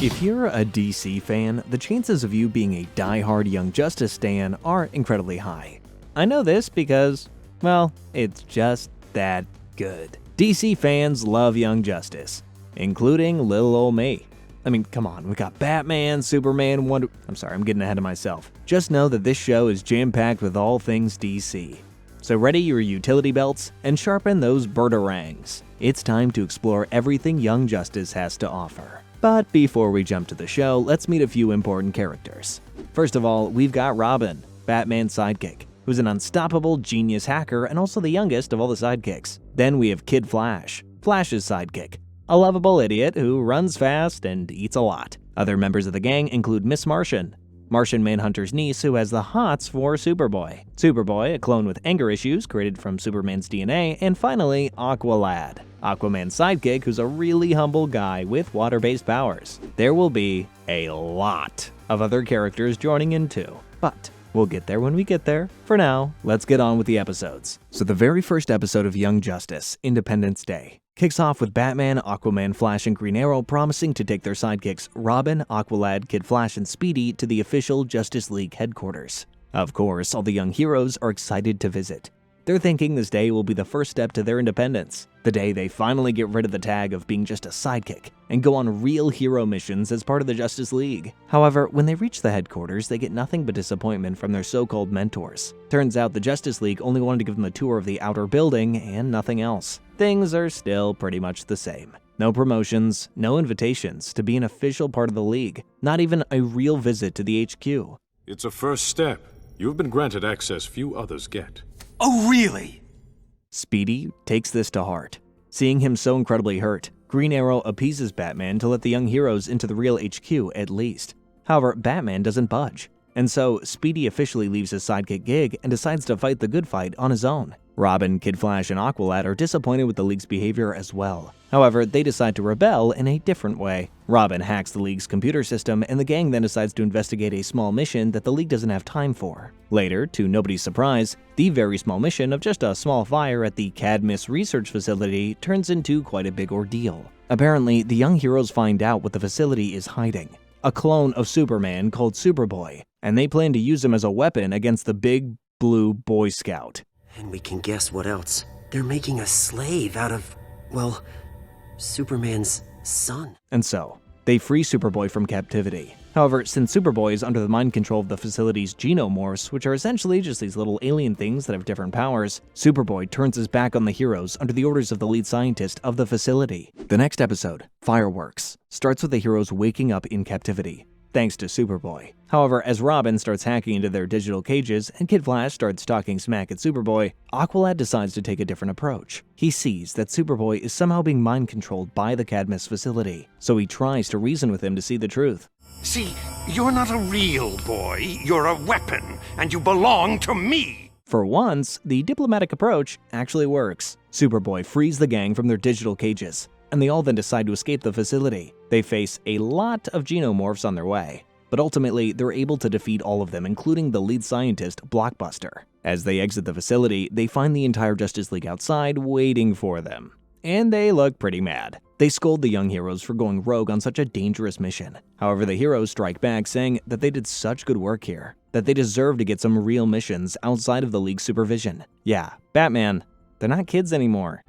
If you're a DC fan, the chances of you being a die-hard Young Justice stan are incredibly high. I know this because, well, it's just that good. DC fans love Young Justice, including little ol' me. I mean, come on, we got Batman, Superman, I'm getting ahead of myself. Just know that this show is jam-packed with all things DC. So ready your utility belts and sharpen those birdarangs. It's time to explore everything Young Justice has to offer. But before we jump to the show, let's meet a few important characters. First of all, we've got Robin, Batman's sidekick, who's an unstoppable genius hacker and also the youngest of all the sidekicks. Then we have Kid Flash, Flash's sidekick, a lovable idiot who runs fast and eats a lot. Other members of the gang include Miss Martian, Martian Manhunter's niece who has the hots for Superboy. Superboy, a clone with anger issues created from Superman's DNA, and finally, Aqualad, Aquaman's sidekick who's a really humble guy with water-based powers. There will be a lot of other characters joining in too, but we'll get there when we get there. For now, let's get on with the episodes. So the very first episode of Young Justice, Independence Day, kicks off with Batman, Aquaman, Flash, and Green Arrow promising to take their sidekicks Robin, Aqualad, Kid Flash, and Speedy to the official Justice League headquarters. Of course, all the young heroes are excited to visit. They're thinking this day will be the first step to their independence, the day they finally get rid of the tag of being just a sidekick and go on real hero missions as part of the Justice League. However, when they reach the headquarters, they get nothing but disappointment from their so-called mentors. Turns out the Justice League only wanted to give them a tour of the outer building and nothing else. Things are still pretty much the same. No promotions, no invitations to be an official part of the League, not even a real visit to the HQ. It's a first step. You've been granted access few others get. Oh, really? Speedy takes this to heart. Seeing him so incredibly hurt, Green Arrow appeases Batman to let the young heroes into the real HQ at least. However, Batman doesn't budge, and so Speedy officially leaves his sidekick gig and decides to fight the good fight on his own. Robin, Kid Flash, and Aqualad are disappointed with the League's behavior as well. However, they decide to rebel in a different way. Robin hacks the League's computer system, and the gang then decides to investigate a small mission that the League doesn't have time for. Later, to nobody's surprise, the very small mission of just a small fire at the Cadmus research facility turns into quite a big ordeal. Apparently, the young heroes find out what the facility is hiding: a clone of Superman called Superboy, and they plan to use him as a weapon against the big blue Boy Scout. And we can guess what else. They're making a slave out of, well, Superman's son. And so, they free Superboy from captivity. However, since Superboy is under the mind control of the facility's genomorphs, which are essentially just these little alien things that have different powers, Superboy turns his back on the heroes under the orders of the lead scientist of the facility. The next episode, Fireworks, starts with the heroes waking up in captivity, thanks to Superboy. However, as Robin starts hacking into their digital cages and Kid Flash starts talking smack at Superboy, Aqualad decides to take a different approach. He sees that Superboy is somehow being mind-controlled by the Cadmus facility, so he tries to reason with him to see the truth. See, you're not a real boy, you're a weapon, and you belong to me! For once, the diplomatic approach actually works. Superboy frees the gang from their digital cages, and they all then decide to escape the facility. They face a lot of genomorphs on their way, but ultimately they're able to defeat all of them, including the lead scientist, Blockbuster. As they exit the facility, they find the entire Justice League outside waiting for them, and they look pretty mad. They scold the young heroes for going rogue on such a dangerous mission. However, the heroes strike back, saying that they did such good work here, that they deserve to get some real missions outside of the League's supervision. Yeah, Batman, they're not kids anymore.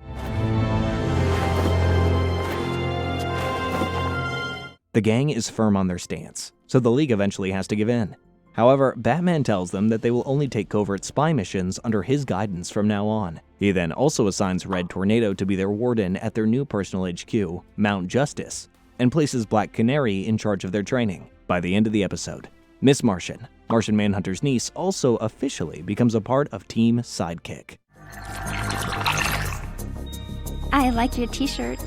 The gang is firm on their stance, so the League eventually has to give in. However, Batman tells them that they will only take covert spy missions under his guidance from now on. He then also assigns Red Tornado to be their warden at their new personal HQ, Mount Justice, and places Black Canary in charge of their training. By the end of the episode, Miss Martian, Martian Manhunter's niece, also officially becomes a part of Team Sidekick. I like your t-shirt.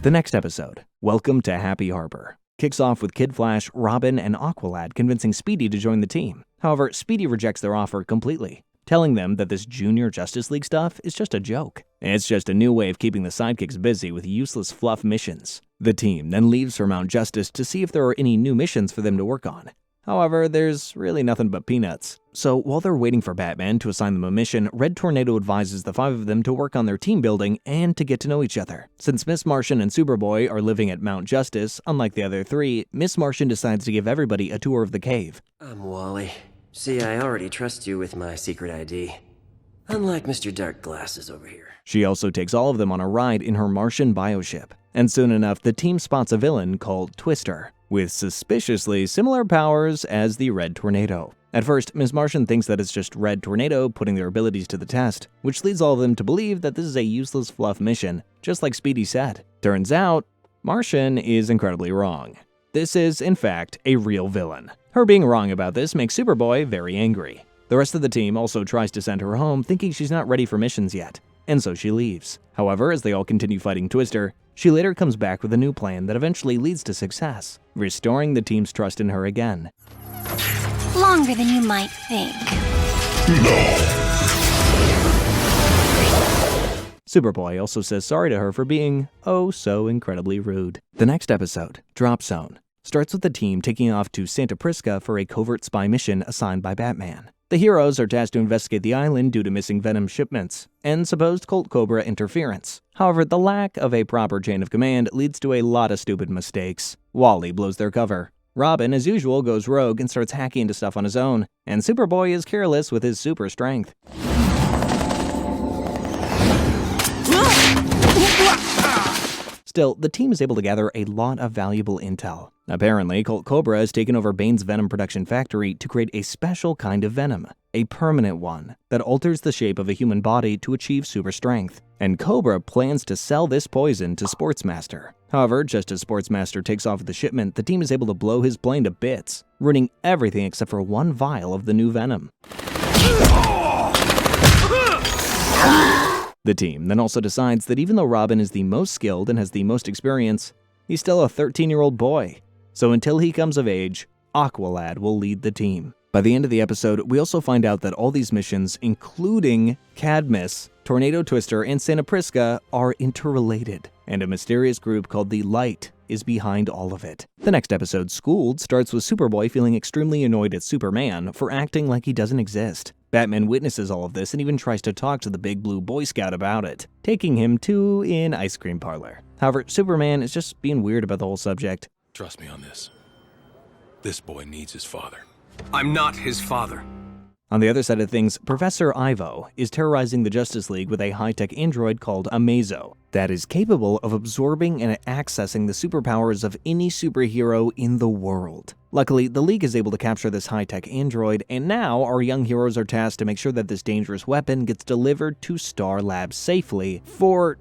The next episode, Welcome to Happy Harbor, kicks off with Kid Flash, Robin, and Aqualad convincing Speedy to join the team. However, Speedy rejects their offer completely, telling them that this Junior Justice League stuff is just a joke. It's just a new way of keeping the sidekicks busy with useless fluff missions. The team then leaves for Mount Justice to see if there are any new missions for them to work on. However, there's really nothing but peanuts. So while they're waiting for Batman to assign them a mission, Red Tornado advises the 5 of them to work on their team building and to get to know each other. Since Miss Martian and Superboy are living at Mount Justice, unlike the other 3, Miss Martian decides to give everybody a tour of the cave. I'm Wally. See, I already trust you with my secret ID. Unlike Mr. Dark Glasses over here. She also takes all of them on a ride in her Martian bioship. And soon enough, the team spots a villain called Twister, with suspiciously similar powers as the Red Tornado. At first, Miss Martian thinks that it's just Red Tornado putting their abilities to the test, which leads all of them to believe that this is a useless fluff mission, just like Speedy said. Turns out, Martian is incredibly wrong. This is, in fact, a real villain. Her being wrong about this makes Superboy very angry. The rest of the team also tries to send her home, thinking she's not ready for missions yet, and so she leaves. However, as they all continue fighting Twister, she later comes back with a new plan that eventually leads to success, restoring the team's trust in her again. Longer than you might think. Superboy also says sorry to her for being oh so incredibly rude. The next episode, Drop Zone, starts with the team taking off to Santa Prisca for a covert spy mission assigned by Batman. The heroes are tasked to investigate the island due to missing Venom shipments and supposed Colt Cobra interference. However, the lack of a proper chain of command leads to a lot of stupid mistakes. Wally blows their cover. Robin, as usual, goes rogue and starts hacking into stuff on his own, and Superboy is careless with his super strength. Still, the team is able to gather a lot of valuable intel. Apparently, Colt Cobra has taken over Bane's Venom production factory to create a special kind of venom, a permanent one, that alters the shape of a human body to achieve super strength. And Cobra plans to sell this poison to Sportsmaster. However, just as Sportsmaster takes off with the shipment, the team is able to blow his plane to bits, ruining everything except for one vial of the new venom. The team then also decides that even though Robin is the most skilled and has the most experience, he's still a 13-year-old boy. So until he comes of age, Aqualad will lead the team. By the end of the episode, we also find out that all these missions, including Cadmus, Tornado Twister, and Santa Prisca, are interrelated, and a mysterious group called the Light is behind all of it. The next episode, Schooled, starts with Superboy feeling extremely annoyed at Superman for acting like he doesn't exist. Batman witnesses all of this and even tries to talk to the big blue Boy Scout about it, taking him to an ice cream parlor. However, Superman is just being weird about the whole subject. Trust me on this. This boy needs his father. I'm not his father. On the other side of things, Professor Ivo is terrorizing the Justice League with a high-tech android called Amazo that is capable of absorbing and accessing the superpowers of any superhero in the world. Luckily, the League is able to capture this high-tech android, and now our young heroes are tasked to make sure that this dangerous weapon gets delivered to Star Labs safely for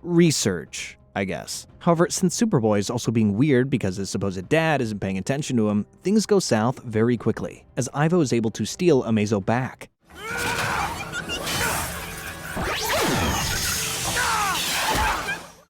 research, I guess. However, since Superboy is also being weird because his supposed dad isn't paying attention to him, things go south very quickly, as Ivo is able to steal Amazo back.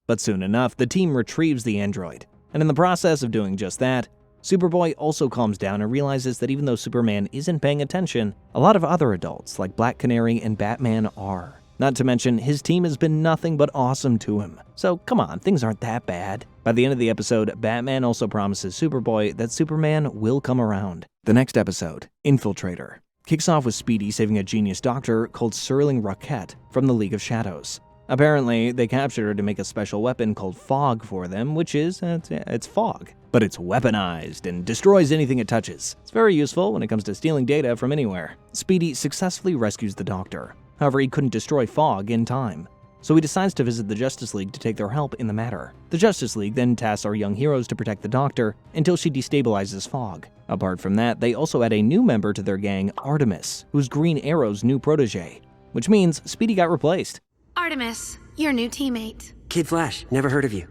But soon enough, the team retrieves the android, and in the process of doing just that, Superboy also calms down and realizes that even though Superman isn't paying attention, a lot of other adults like Black Canary and Batman are. Not to mention, his team has been nothing but awesome to him. So come on, things aren't that bad. By the end of the episode, Batman also promises Superboy that Superman will come around. The next episode, Infiltrator, kicks off with Speedy saving a genius doctor called Serling Rocket from the League of Shadows. Apparently, they captured her to make a special weapon called Fog for them, which is, it's fog. But it's weaponized and destroys anything it touches. It's very useful when it comes to stealing data from anywhere. Speedy successfully rescues the doctor. However, he couldn't destroy Fog in time, so he decides to visit the Justice League to take their help in the matter. The Justice League then tasks our young heroes to protect the Doctor until she destabilizes Fog. Apart from that, they also add a new member to their gang, Artemis, who's Green Arrow's new protege, which means Speedy got replaced. Artemis, your new teammate. Kid Flash, never heard of you.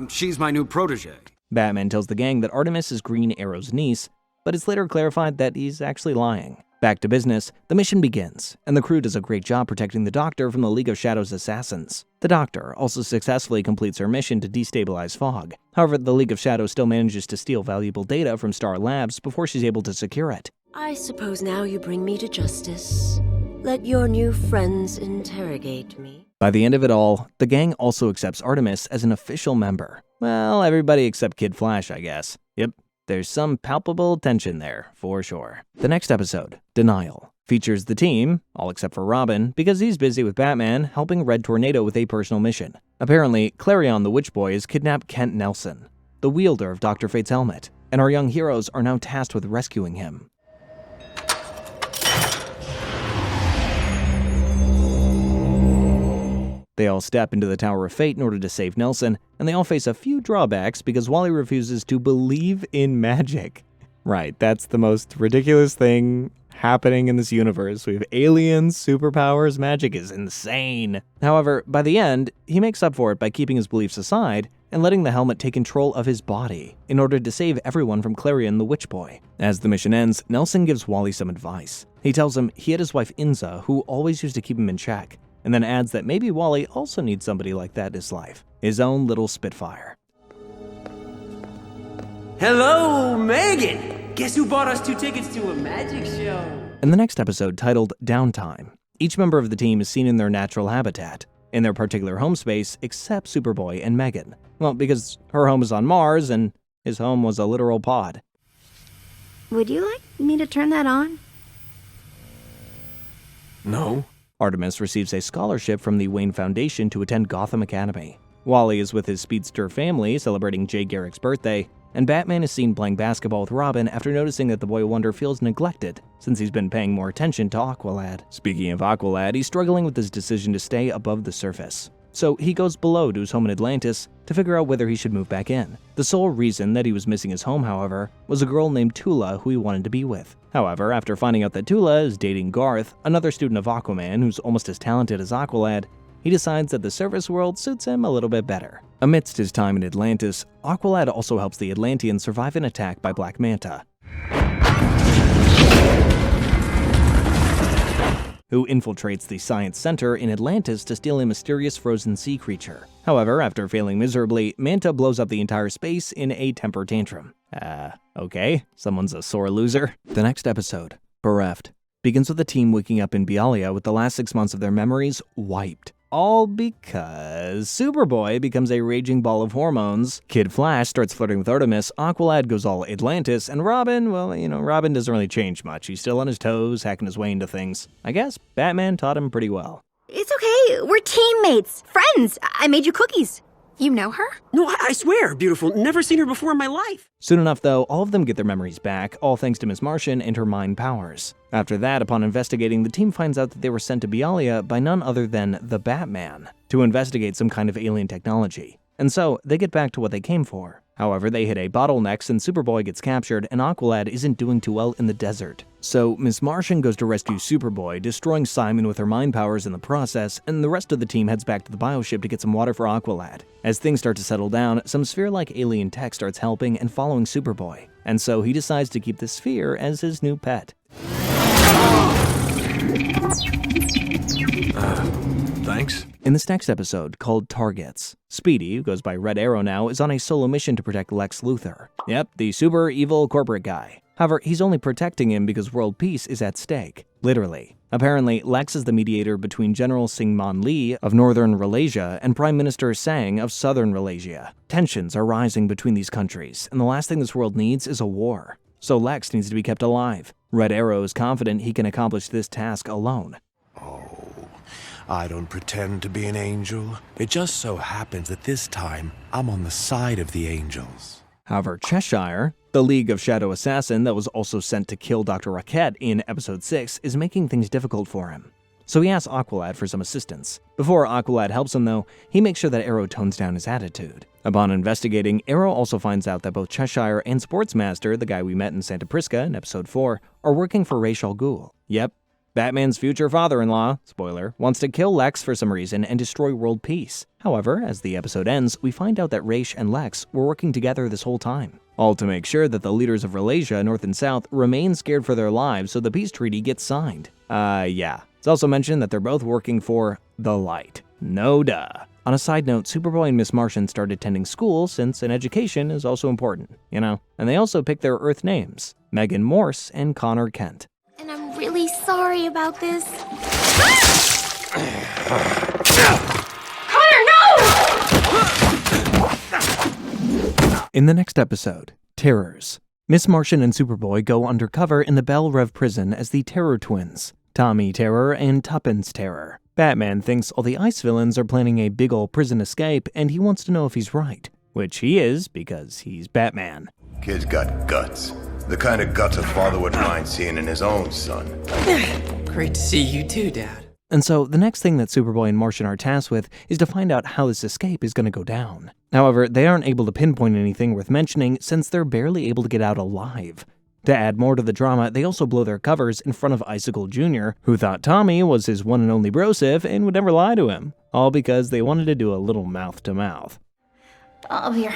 She's my new protege. Batman tells the gang that Artemis is Green Arrow's niece, but it's later clarified that he's actually lying. Back to business, the mission begins, and the crew does a great job protecting the Doctor from the League of Shadows assassins. The Doctor also successfully completes her mission to destabilize Fog. However, the League of Shadows still manages to steal valuable data from Star Labs before she's able to secure it. I suppose now you bring me to justice. Let your new friends interrogate me. By the end of it all, the gang also accepts Artemis as an official member. Well, everybody except Kid Flash, I guess. Yep, there's some palpable tension there, for sure. The next episode, Denial, features the team, all except for Robin, because he's busy with Batman helping Red Tornado with a personal mission. Apparently, Clarion the Witch Boy has kidnapped Kent Nelson, the wielder of Dr. Fate's helmet, and our young heroes are now tasked with rescuing him. They all step into the Tower of Fate in order to save Nelson, and they all face a few drawbacks because Wally refuses to believe in magic. Right, that's the most ridiculous thing happening in this universe. We have aliens, superpowers, magic is insane. However, by the end, he makes up for it by keeping his beliefs aside and letting the helmet take control of his body in order to save everyone from Clarion the Witch Boy. As the mission ends, Nelson gives Wally some advice. He tells him he had his wife Inza, who always used to keep him in check, and then adds that maybe Wally also needs somebody like that in his life, his own little Spitfire. Hello, Megan! Guess who bought us 2 tickets to a magic show? In the next episode, titled Downtime, each member of the team is seen in their natural habitat, in their particular home space, except Superboy and Megan. Well, because her home is on Mars, and his home was a literal pod. Would you like me to turn that on? No? Artemis receives a scholarship from the Wayne Foundation to attend Gotham Academy. Wally is with his speedster family celebrating Jay Garrick's birthday, and Batman is seen playing basketball with Robin after noticing that the Boy Wonder feels neglected since he's been paying more attention to Aqualad. Speaking of Aqualad, he's struggling with his decision to stay above the surface. So he goes below to his home in Atlantis to figure out whether he should move back in. The sole reason that he was missing his home, however, was a girl named Tula who he wanted to be with. However, after finding out that Tula is dating Garth, another student of Aquaman who's almost as talented as Aqualad, he decides that the surface world suits him a little bit better. Amidst his time in Atlantis, Aqualad also helps the Atlanteans survive an attack by Black Manta, who infiltrates the Science Center in Atlantis to steal a mysterious frozen sea creature. However, after failing miserably, Manta blows up the entire space in a temper tantrum. Okay, someone's a sore loser. The next episode, Bereft, begins with the team waking up in Bialya with the last 6 months of their memories wiped. All because Superboy becomes a raging ball of hormones, Kid Flash starts flirting with Artemis, Aqualad goes all Atlantis, and Robin, well, Robin doesn't really change much. He's still on his toes, hacking his way into things. I guess Batman taught him pretty well. It's okay. We're teammates. Friends. I made you cookies. You know her? No, I swear, beautiful. Never seen her before in my life. Soon enough, though, all of them get their memories back, all thanks to Miss Martian and her mind powers. After that, upon investigating, the team finds out that they were sent to Bialya by none other than the Batman to investigate some kind of alien technology. And so, they get back to what they came for. However, they hit a bottleneck since Superboy gets captured and Aqualad isn't doing too well in the desert. So, Miss Martian goes to rescue Superboy, destroying Simon with her mind powers in the process, and the rest of the team heads back to the bioship to get some water for Aqualad. As things start to settle down, some sphere-like alien tech starts helping and following Superboy, and so he decides to keep the sphere as his new pet. Thanks. In this next episode, called Targets, Speedy, who goes by Red Arrow now, is on a solo mission to protect Lex Luthor. Yep, the super evil corporate guy. However, he's only protecting him because world peace is at stake. Literally. Apparently, Lex is the mediator between General Syngman Lee of Northern Ralasia and Prime Minister Sang of Southern Ralasia. Tensions are rising between these countries, and the last thing this world needs is a war. So Lex needs to be kept alive. Red Arrow is confident he can accomplish this task alone. I don't pretend to be an angel. It just so happens that this time, I'm on the side of the angels. However, Cheshire, the League of Shadow Assassin that was also sent to kill Dr. Rocket in Episode 6, is making things difficult for him. So he asks Aqualad for some assistance. Before Aqualad helps him though, he makes sure that Arrow tones down his attitude. Upon investigating, Arrow also finds out that both Cheshire and Sportsmaster, the guy we met in Santa Prisca in Episode 4, are working for Ra's al Ghul. Yep. Batman's future father-in-law, spoiler, wants to kill Lex for some reason and destroy world peace. However, as the episode ends, we find out that Ra's and Lex were working together this whole time. All to make sure that the leaders of Ralasia, North and South, remain scared for their lives so the peace treaty gets signed. Yeah. It's also mentioned that they're both working for the light. No duh. On a side note, Superboy and Miss Martian started attending school since an education is also important, and they also picked their Earth names, Megan Morse and Connor Kent. And I'm really sorry about this. Connor, no! In the next episode, Terrors, Miss Martian and Superboy go undercover in the Belle Reve prison as the Terror Twins, Tommy Terror and Tuppence Terror. Batman thinks all the ICE villains are planning a big ol' prison escape, and he wants to know if he's right. Which he is, because he's Batman. Kid's got guts. The kind of guts a father would mind seeing in his own son. Great to see you too, Dad. And so, the next thing that Superboy and Martian are tasked with is to find out how this escape is going to go down. However, they aren't able to pinpoint anything worth mentioning since they're barely able to get out alive. To add more to the drama, they also blow their covers in front of Icicle Jr., who thought Tommy was his one and only brosif and would never lie to him, all because they wanted to do a little mouth-to-mouth. I'll be here.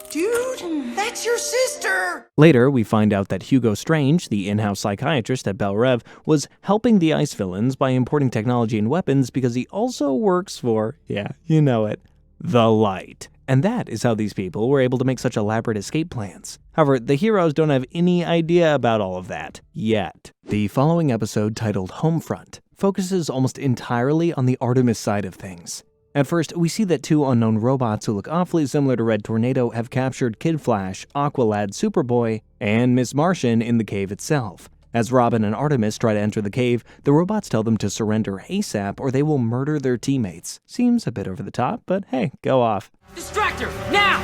Dude, that's your sister! Later, we find out that Hugo Strange, the in-house psychiatrist at Belle Reve, was helping the ICE villains by importing technology and weapons because he also works for, yeah, you know it, the Light. And that is how these people were able to make such elaborate escape plans. However, the heroes don't have any idea about all of that, yet. The following episode, titled Homefront, focuses almost entirely on the Artemis side of things. At first, we see that two unknown robots who look awfully similar to Red Tornado have captured Kid Flash, Aqualad, Superboy, and Miss Martian in the cave itself. As Robin and Artemis try to enter the cave, the robots tell them to surrender ASAP or they will murder their teammates. Seems a bit over the top, but hey, go off. Distract her, now!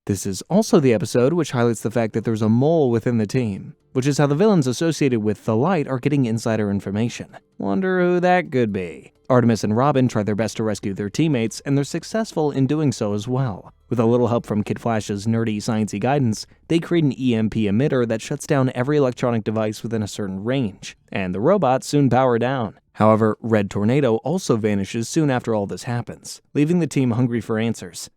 This is also the episode which highlights the fact that there's a mole within the team, which is how the villains associated with the Light are getting insider information. Wonder who that could be. Artemis and Robin try their best to rescue their teammates, and they're successful in doing so as well. With a little help from Kid Flash's nerdy, sciencey guidance, they create an EMP emitter that shuts down every electronic device within a certain range, and the robots soon power down. However, Red Tornado also vanishes soon after all this happens, leaving the team hungry for answers.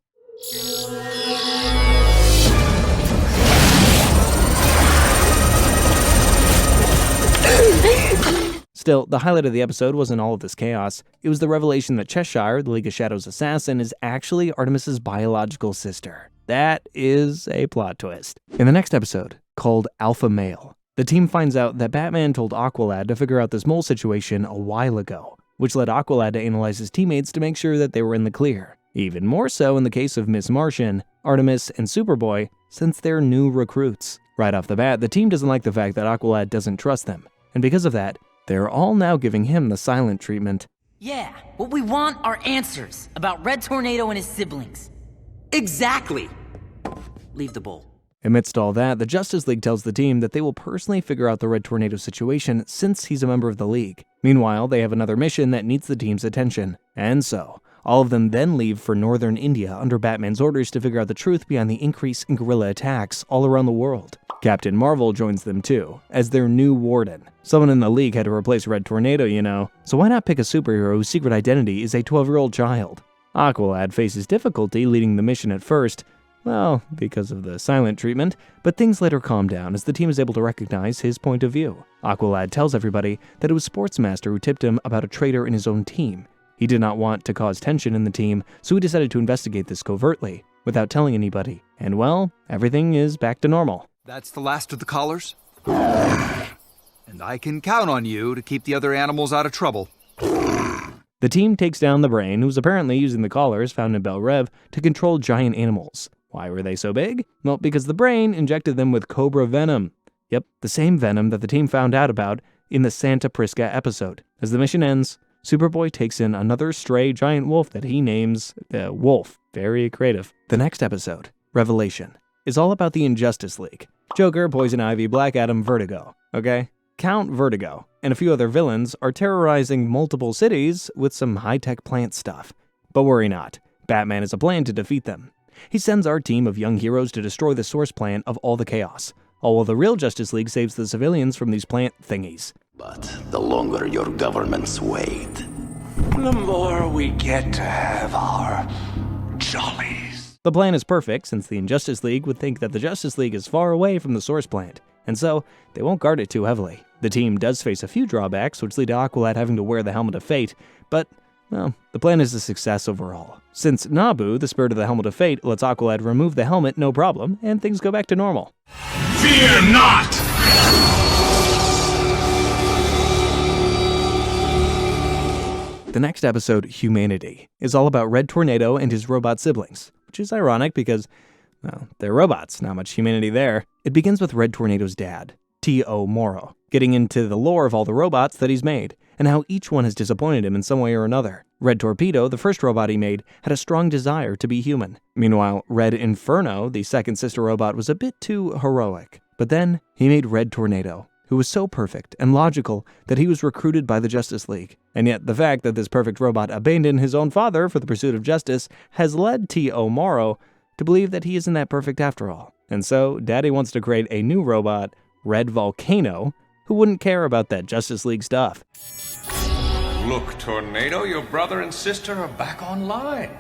Still, the highlight of the episode wasn't all of this chaos. It was the revelation that Cheshire, the League of Shadows assassin, is actually Artemis's biological sister. That is a plot twist. In the next episode, called Alpha Male, the team finds out that Batman told Aqualad to figure out this mole situation a while ago, which led Aqualad to analyze his teammates to make sure that they were in the clear. Even more so in the case of Miss Martian, Artemis, and Superboy, since they're new recruits. Right off the bat, the team doesn't like the fact that Aqualad doesn't trust them, and because of that, they're all now giving him the silent treatment. Yeah, what we want are answers about Red Tornado and his siblings. Exactly! Leave the bowl. Amidst all that, the Justice League tells the team that they will personally figure out the Red Tornado situation since he's a member of the League. Meanwhile, they have another mission that needs the team's attention. And so, all of them then leave for northern India under Batman's orders to figure out the truth behind the increase in guerrilla attacks all around the world. Captain Marvel joins them too, as their new warden. Someone in the League had to replace Red Tornado, you know, so why not pick a superhero whose secret identity is a 12-year-old child? Aqualad faces difficulty leading the mission at first, well, because of the silent treatment, but things later calm down as the team is able to recognize his point of view. Aqualad tells everybody that it was Sportsmaster who tipped him about a traitor in his own team. He did not want to cause tension in the team, so he decided to investigate this covertly, without telling anybody. And well, everything is back to normal. That's the last of the collars? And I can count on you to keep the other animals out of trouble. The team takes down the Brain, who's apparently using the collars found in Belle Reve to control giant animals. Why were they so big? Well, because the Brain injected them with cobra venom. Yep, the same venom that the team found out about in the Santa Prisca episode. As the mission ends, Superboy takes in another stray giant wolf that he names Wolf. Very creative. The next episode, Revelation, is all about the Injustice League. Joker, Poison Ivy, Black Adam, Vertigo, okay? Count Vertigo and a few other villains are terrorizing multiple cities with some high-tech plant stuff. But worry not, Batman has a plan to defeat them. He sends our team of young heroes to destroy the source plant of all the chaos, all while the real Justice League saves the civilians from these plant thingies. But the longer your governments wait, the more we get to have our jollies. The plan is perfect, since the Injustice League would think that the Justice League is far away from the source plant, and so they won't guard it too heavily. The team does face a few drawbacks, which lead to Aqualad having to wear the Helmet of Fate, but, well, the plan is a success overall. Since Nabu, the Spirit of the Helmet of Fate, lets Aqualad remove the helmet no problem, and things go back to normal. Fear not! The next episode, Humanity, is all about Red Tornado and his robot siblings, which is ironic because, well, they're robots, not much humanity there. It begins with Red Tornado's dad, T.O. Morrow, getting into the lore of all the robots that he's made, and how each one has disappointed him in some way or another. Red Torpedo, the first robot he made, had a strong desire to be human. Meanwhile, Red Inferno, the second sister robot, was a bit too heroic. But then, he made Red Tornado, who was so perfect and logical that he was recruited by the Justice League. And yet, the fact that this perfect robot abandoned his own father for the pursuit of justice has led T.O. Morrow to believe that he isn't that perfect after all. And so, Daddy wants to create a new robot, Red Volcano, who wouldn't care about that Justice League stuff. Look, Tornado, your brother and sister are back online.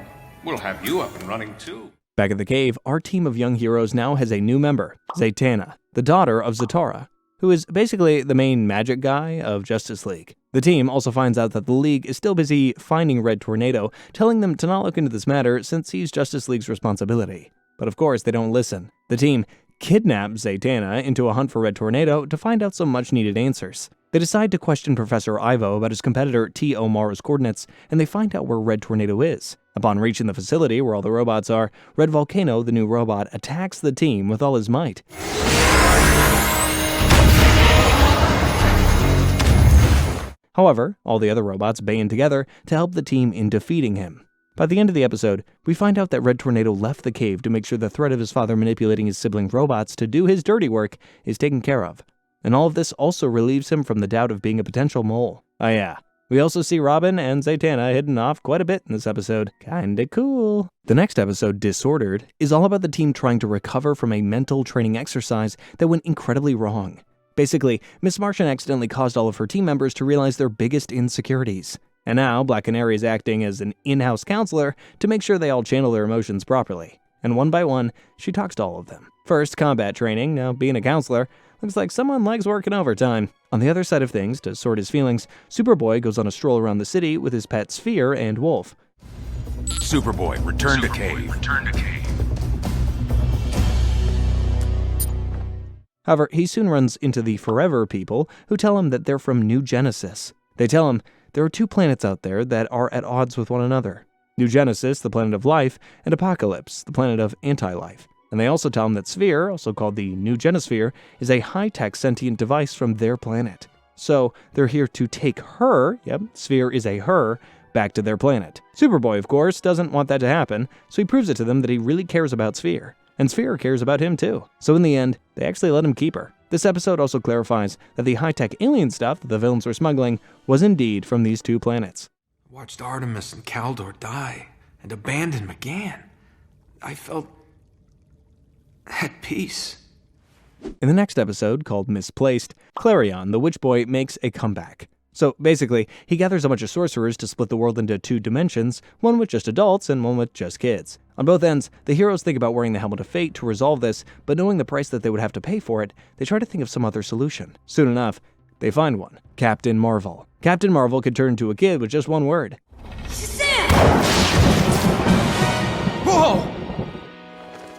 We'll have you up and running too. Back at the cave, our team of young heroes now has a new member, Zatanna, the daughter of Zatanna, who is basically the main magic guy of Justice League. The team also finds out that the League is still busy finding Red Tornado, telling them to not look into this matter since he's Justice League's responsibility. But of course, they don't listen. The team kidnaps Zatanna into a hunt for Red Tornado to find out some much-needed answers. They decide to question Professor Ivo about his competitor T.O. Morrow's coordinates, and they find out where Red Tornado is. Upon reaching the facility where all the robots are, Red Volcano, the new robot, attacks the team with all his might. However, all the other robots band together to help the team in defeating him. By the end of the episode, we find out that Red Tornado left the cave to make sure the threat of his father manipulating his sibling robots to do his dirty work is taken care of. And all of this also relieves him from the doubt of being a potential mole. Oh yeah, we also see Robin and Zatanna hidden off quite a bit in this episode. Kinda cool. The next episode, Disordered, is all about the team trying to recover from a mental training exercise that went incredibly wrong. Basically, Miss Martian accidentally caused all of her team members to realize their biggest insecurities. And now, Black Canary is acting as an in-house counselor to make sure they all channel their emotions properly. And one by one, she talks to all of them. First, combat training. Now, being a counselor, looks like someone likes working overtime. On the other side of things, to sort his feelings, Superboy goes on a stroll around the city with his pet Sphere and Wolf. Superboy, return to cave. However, he soon runs into the Forever people, who tell him that they're from New Genesis. They tell him there are two planets out there that are at odds with one another. New Genesis, the planet of life, and Apocalypse, the planet of anti-life. And they also tell him that Sphere, also called the New Genosphere, is a high-tech sentient device from their planet. So they're here to take her, Sphere is a her, back to their planet. Superboy, of course, doesn't want that to happen, so he proves it to them that he really cares about Sphere. And Sphere cares about him too. So in the end, they actually let him keep her. This episode also clarifies that the high-tech alien stuff that the villains were smuggling was indeed from these two planets. I watched Artemis and Kaldor die, and abandon M'gann. I felt at peace. In the next episode, called Misplaced, Clarion, the witch boy, makes a comeback. So basically, he gathers a bunch of sorcerers to split the world into two dimensions, one with just adults and one with just kids. On both ends, the heroes think about wearing the Helmet of Fate to resolve this, but knowing the price that they would have to pay for it, they try to think of some other solution. Soon enough, they find one. Captain Marvel. Captain Marvel could turn into a kid with just one word. Whoa!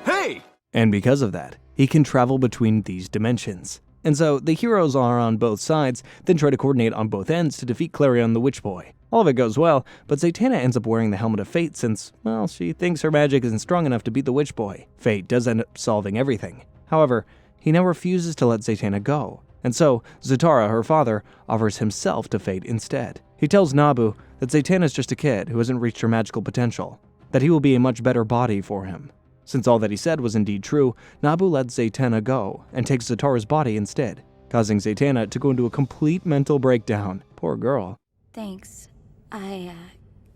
Hey! And because of that, he can travel between these dimensions. And so, the heroes are on both sides, then try to coordinate on both ends to defeat Clarion the Witch Boy. All of it goes well, but Zatanna ends up wearing the Helmet of Fate since, well, she thinks her magic isn't strong enough to beat the Witch Boy. Fate does end up solving everything. However, he now refuses to let Zatanna go. And so, Zatanna, her father, offers himself to Fate instead. He tells Nabu that Zatanna is just a kid who hasn't reached her magical potential, that he will be a much better body for him. Since all that he said was indeed true, Nabu lets Zatanna go and takes Zatanna's body instead, causing Zatanna to go into a complete mental breakdown. Poor girl. Thanks. I,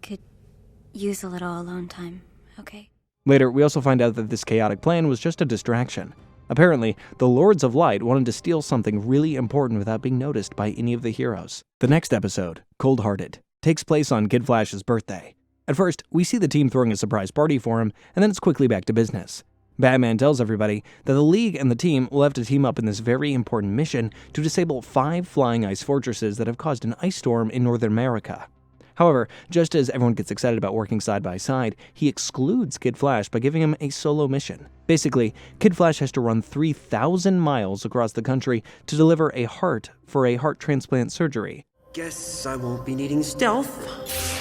could use a little alone time, okay? Later, we also find out that this chaotic plan was just a distraction. Apparently, the Lords of Light wanted to steal something really important without being noticed by any of the heroes. The next episode, Coldhearted, takes place on Kid Flash's birthday. At first, we see the team throwing a surprise party for him, and then it's quickly back to business. Batman tells everybody that the League and the team will have to team up in this very important mission to disable 5 flying ice fortresses that have caused an ice storm in Northern America. However, just as everyone gets excited about working side by side, he excludes Kid Flash by giving him a solo mission. Basically, Kid Flash has to run 3,000 miles across the country to deliver a heart for a heart transplant surgery. Guess I won't be needing stealth.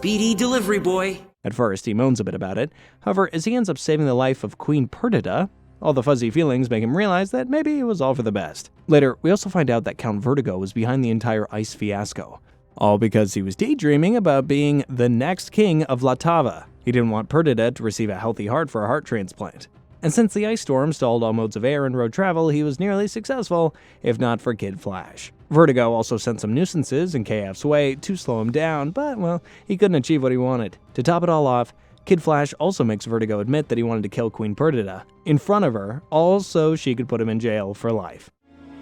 Speedy delivery, boy. At first, he moans a bit about it. However, as he ends up saving the life of Queen Perdita, all the fuzzy feelings make him realize that maybe it was all for the best. Later, we also find out that Count Vertigo was behind the entire ice fiasco. All because he was daydreaming about being the next king of Latava. He didn't want Perdita to receive a healthy heart for a heart transplant. And since the ice storm stalled all modes of air and road travel, he was nearly successful, if not for Kid Flash. Vertigo also sent some nuisances in KF's way to slow him down, but, well, he couldn't achieve what he wanted. To top it all off, Kid Flash also makes Vertigo admit that he wanted to kill Queen Perdita in front of her, all so she could put him in jail for life.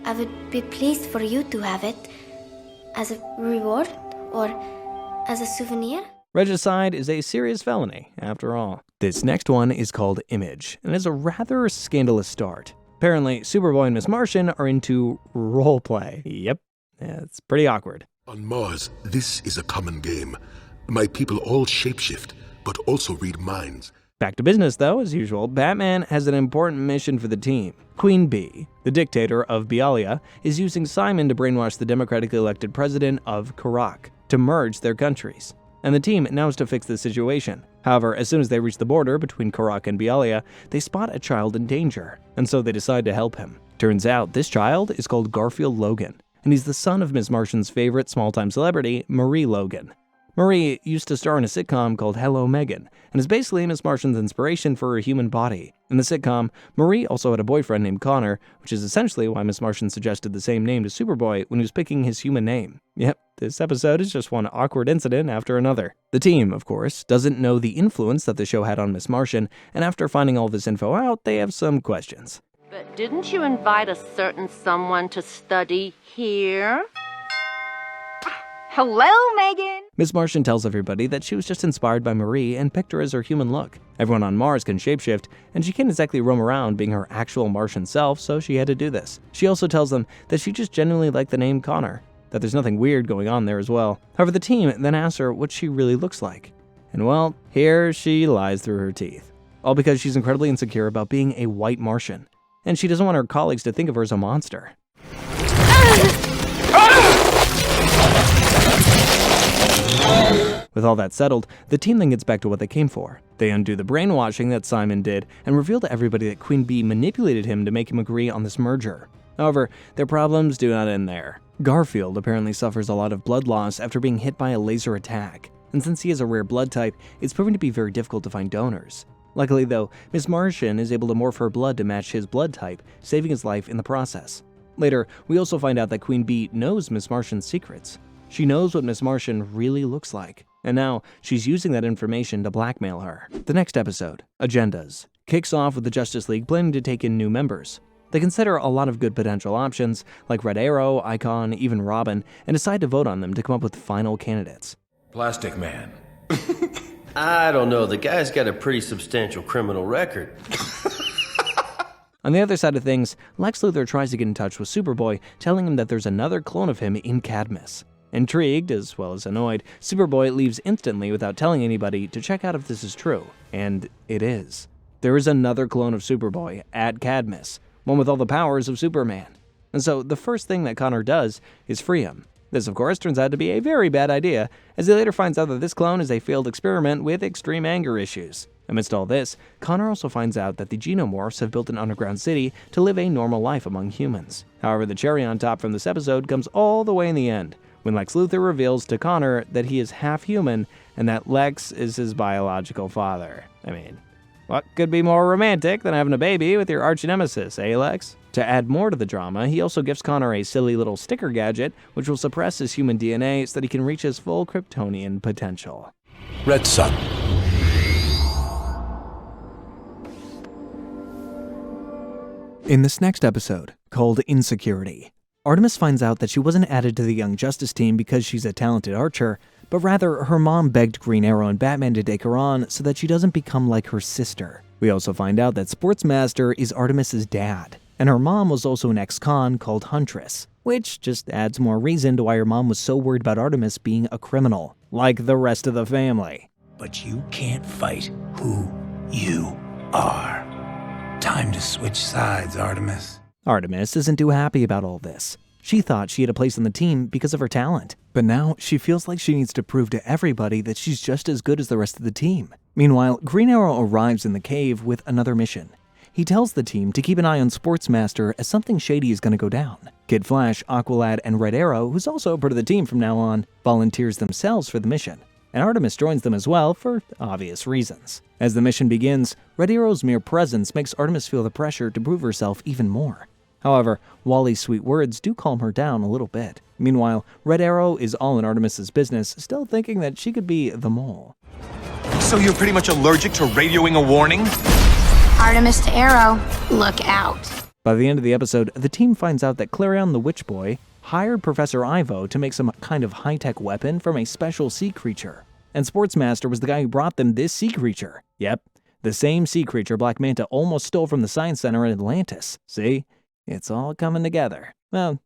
I would be pleased for you to have it as a reward or as a souvenir. Regicide is a serious felony, after all. This next one is called Image, and is a rather scandalous start. Apparently, Superboy and Miss Martian are into roleplay. Yep, it's pretty awkward. On Mars, this is a common game. My people all shapeshift, but also read minds. Back to business, though, as usual, Batman has an important mission for the team. Queen Bee, the dictator of Bialya, is using Simon to brainwash the democratically elected president of Karak to merge their countries. And the team now is to fix this situation. However, as soon as they reach the border between Karak and Bialya, they spot a child in danger, and so they decide to help him. Turns out, this child is called Garfield Logan, and he's the son of Miss Martian's favorite small-time celebrity, Marie Logan. Marie used to star in a sitcom called Hello, Megan, and is basically Miss Martian's inspiration for her human body. In the sitcom, Marie also had a boyfriend named Connor, which is essentially why Miss Martian suggested the same name to Superboy when he was picking his human name. Yep, this episode is just one awkward incident after another. The team, of course, doesn't know the influence that the show had on Miss Martian, and after finding all this info out, they have some questions. But didn't you invite a certain someone to study here? Hello, Megan! Miss Martian tells everybody that she was just inspired by Marie and picked her as her human look. Everyone on Mars can shapeshift, and she can't exactly roam around being her actual Martian self, so she had to do this. She also tells them that she just genuinely liked the name Connor, that there's nothing weird going on there as well. However, the team then asks her what she really looks like. And well, here she lies through her teeth. All because she's incredibly insecure about being a white Martian, and she doesn't want her colleagues to think of her as a monster. With all that settled, the team then gets back to what they came for. They undo the brainwashing that Simon did and reveal to everybody that Queen Bee manipulated him to make him agree on this merger. However, their problems do not end there. Garfield apparently suffers a lot of blood loss after being hit by a laser attack, and since he has a rare blood type, it's proven to be very difficult to find donors. Luckily though, Miss Martian is able to morph her blood to match his blood type, saving his life in the process. Later, we also find out that Queen Bee knows Miss Martian's secrets. She knows what Miss Martian really looks like, and now she's using that information to blackmail her. The next episode, Agendas, kicks off with the Justice League planning to take in new members. They consider a lot of good potential options, like Red Arrow, Icon, even Robin, and decide to vote on them to come up with final candidates. Plastic Man. I don't know, the guy's got a pretty substantial criminal record. On the other side of things, Lex Luthor tries to get in touch with Superboy, telling him that there's another clone of him in Cadmus. Intrigued, as well as annoyed, Superboy leaves instantly without telling anybody to check out if this is true. And it is. There is another clone of Superboy at Cadmus, one with all the powers of Superman. And so the first thing that Connor does is free him. This, of course, turns out to be a very bad idea, as he later finds out that this clone is a failed experiment with extreme anger issues. Amidst all this, Connor also finds out that the Xenomorphs have built an underground city to live a normal life among humans. However, the cherry on top from this episode comes all the way in the end, when Lex Luthor reveals to Connor that he is half human and that Lex is his biological father. I mean, what could be more romantic than having a baby with your arch-nemesis, eh, Lex? To add more to the drama, he also gives Connor a silly little sticker gadget, which will suppress his human DNA so that he can reach his full Kryptonian potential. Red Sun. In this next episode, called Insecurity, Artemis finds out that she wasn't added to the Young Justice team because she's a talented archer, but rather her mom begged Green Arrow and Batman to take her on so that she doesn't become like her sister. We also find out that Sportsmaster is Artemis's dad, and her mom was also an ex-con called Huntress, which just adds more reason to why her mom was so worried about Artemis being a criminal, like the rest of the family. But you can't fight who you are. Time to switch sides, Artemis. Artemis isn't too happy about all this. She thought she had a place on the team because of her talent, but now she feels like she needs to prove to everybody that she's just as good as the rest of the team. Meanwhile, Green Arrow arrives in the cave with another mission. He tells the team to keep an eye on Sportsmaster as something shady is going to go down. Kid Flash, Aqualad, and Red Arrow, who's also a part of the team from now on, volunteers themselves for the mission, and Artemis joins them as well for obvious reasons. As the mission begins, Red Arrow's mere presence makes Artemis feel the pressure to prove herself even more. However, Wally's sweet words do calm her down a little bit. Meanwhile, Red Arrow is all in Artemis's business, still thinking that she could be the mole. So you're pretty much allergic to radioing a warning? Artemis to Arrow, look out. By the end of the episode, the team finds out that Clarion the Witch Boy hired Professor Ivo to make some kind of high-tech weapon from a special sea creature. And Sportsmaster was the guy who brought them this sea creature. Yep, the same sea creature Black Manta almost stole from the Science Center in Atlantis. See? It's all coming together. Well,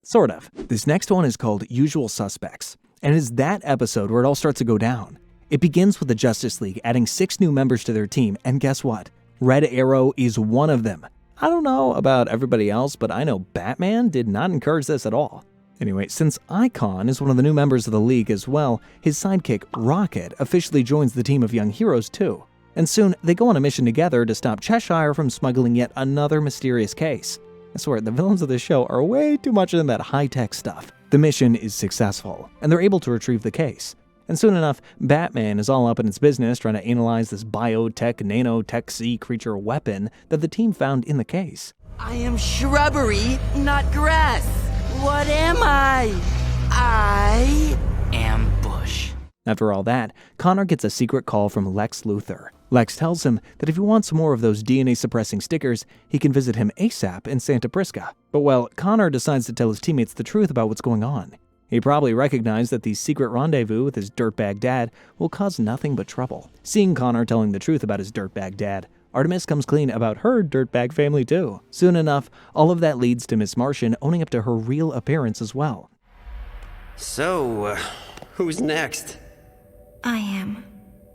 sort of. This next one is called Usual Suspects, and it is that episode where it all starts to go down. It begins with the Justice League adding 6 new members to their team, and guess what? Red Arrow is one of them. I don't know about everybody else, but I know Batman did not encourage this at all. Anyway, since Icon is one of the new members of the League as well, his sidekick, Rocket, officially joins the team of young heroes too. And soon, they go on a mission together to stop Cheshire from smuggling yet another mysterious case. I swear, the villains of this show are way too much into that high-tech stuff. The mission is successful, and they're able to retrieve the case. And soon enough, Batman is all up in its business trying to analyze this biotech, nanotech sea creature weapon that the team found in the case. I am shrubbery, not grass. What am I? I am bush. After all that, Connor gets a secret call from Lex Luthor. Lex tells him that if he wants more of those DNA-suppressing stickers, he can visit him ASAP in Santa Prisca. But well, Connor decides to tell his teammates the truth about what's going on. He probably recognized that the secret rendezvous with his dirtbag dad will cause nothing but trouble. Seeing Connor telling the truth about his dirtbag dad, Artemis comes clean about her dirtbag family too. Soon enough, all of that leads to Miss Martian owning up to her real appearance as well. So, who's next? I am.